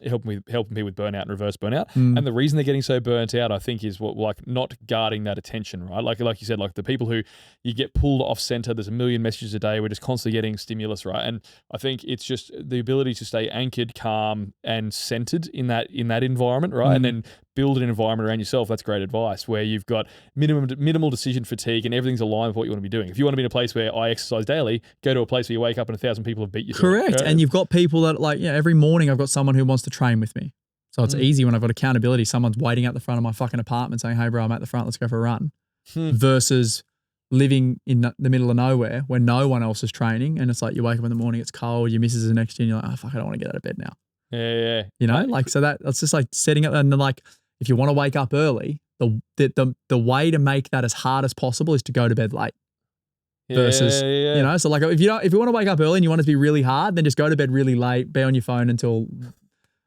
helping people with burnout and reverse burnout. And the reason they're getting so burnt out, I think, is like not guarding that attention, right? Like you said, like the people who you get pulled off center, there's a million messages a day, we're just constantly getting stimulus, right? And I think it's just the ability to stay anchored, calm, and centered in that environment, right? And then build an environment around yourself. That's great advice, where you've got minimal decision fatigue and everything's aligned with what you want to be doing. If you want to be in a place where I exercise daily, go to a place where you wake up and 1,000 people have beat you. Correct. And you've got people that like, every morning I've got someone who wants to train with me. So it's easy when I've got accountability. Someone's waiting at the front of my fucking apartment saying, hey bro, I'm at the front, let's go for a run. Versus living in the middle of nowhere where no one else is training. And it's like you wake up in the morning, it's cold, your missus is next to you, and you're like, oh fuck, I don't want to get out of bed now. Yeah. You know, like, so that's just like setting up, and then like, if you want to wake up early, the way to make that as hard as possible is to go to bed late. Versus, you know, so like if you want to wake up early and you want it to be really hard, then just go to bed really late, be on your phone until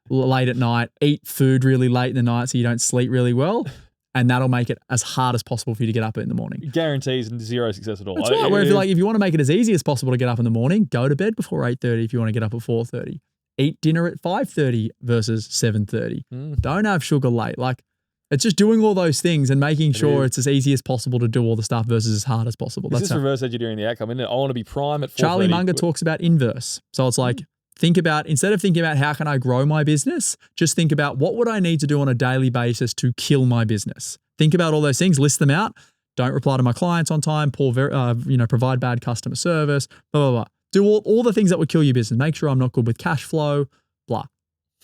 late at night, eat food really late in the night so you don't sleep really well. And that'll make it as hard as possible for you to get up in the morning. Guarantees zero success at all. That's right. Where if you want to make it as easy as possible to get up in the morning, go to bed before 8:30 if you want to get up at 4:30. Eat dinner at 5:30 versus 7:30. Don't have sugar late. Like, it's just doing all those things and making sure it's as easy as possible to do all the stuff versus as hard as possible. That's just reverse engineering the outcome, isn't it? I want to be prime at 4:30. Charlie Munger talks about inverse. So it's like, instead of thinking about how can I grow my business, just think about what would I need to do on a daily basis to kill my business. Think about all those things, list them out. Don't reply to my clients on time, provide bad customer service, blah, blah, blah. Do all the things that would kill your business. Make sure I'm not good with cash flow, blah.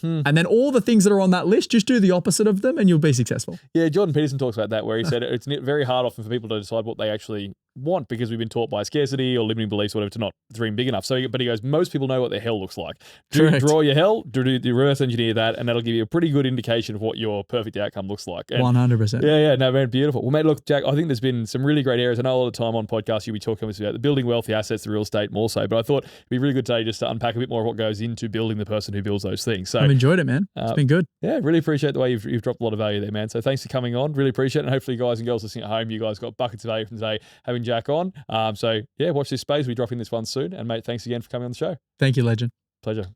And then all the things that are on that list, just do the opposite of them and you'll be successful. Yeah, Jordan Peterson talks about that, where he said it's very hard often for people to decide what they actually want, because we've been taught by scarcity or limiting beliefs or whatever to not dream big enough. But he goes, most people know what their hell looks like. Draw your hell, do reverse engineer that, and that'll give you a pretty good indication of what your perfect outcome looks like. And 100%. Yeah, no, man, beautiful. Well, mate, look, Jack, I think there's been some really great areas. I know a lot of time on podcasts you'll be talking about the building wealthy assets, the real estate more so, but I thought it'd be really good today just to unpack a bit more of what goes into building the person who builds those things. So I've enjoyed it, man. It's been good. Yeah, really appreciate the way you've dropped a lot of value there, man. So thanks for coming on. Really appreciate it. And hopefully, guys and girls listening at home, you guys got buckets of value from today having Jack on. So yeah, watch this space. We're dropping this one soon. And mate, thanks again for coming on the show. Thank you, legend. Pleasure.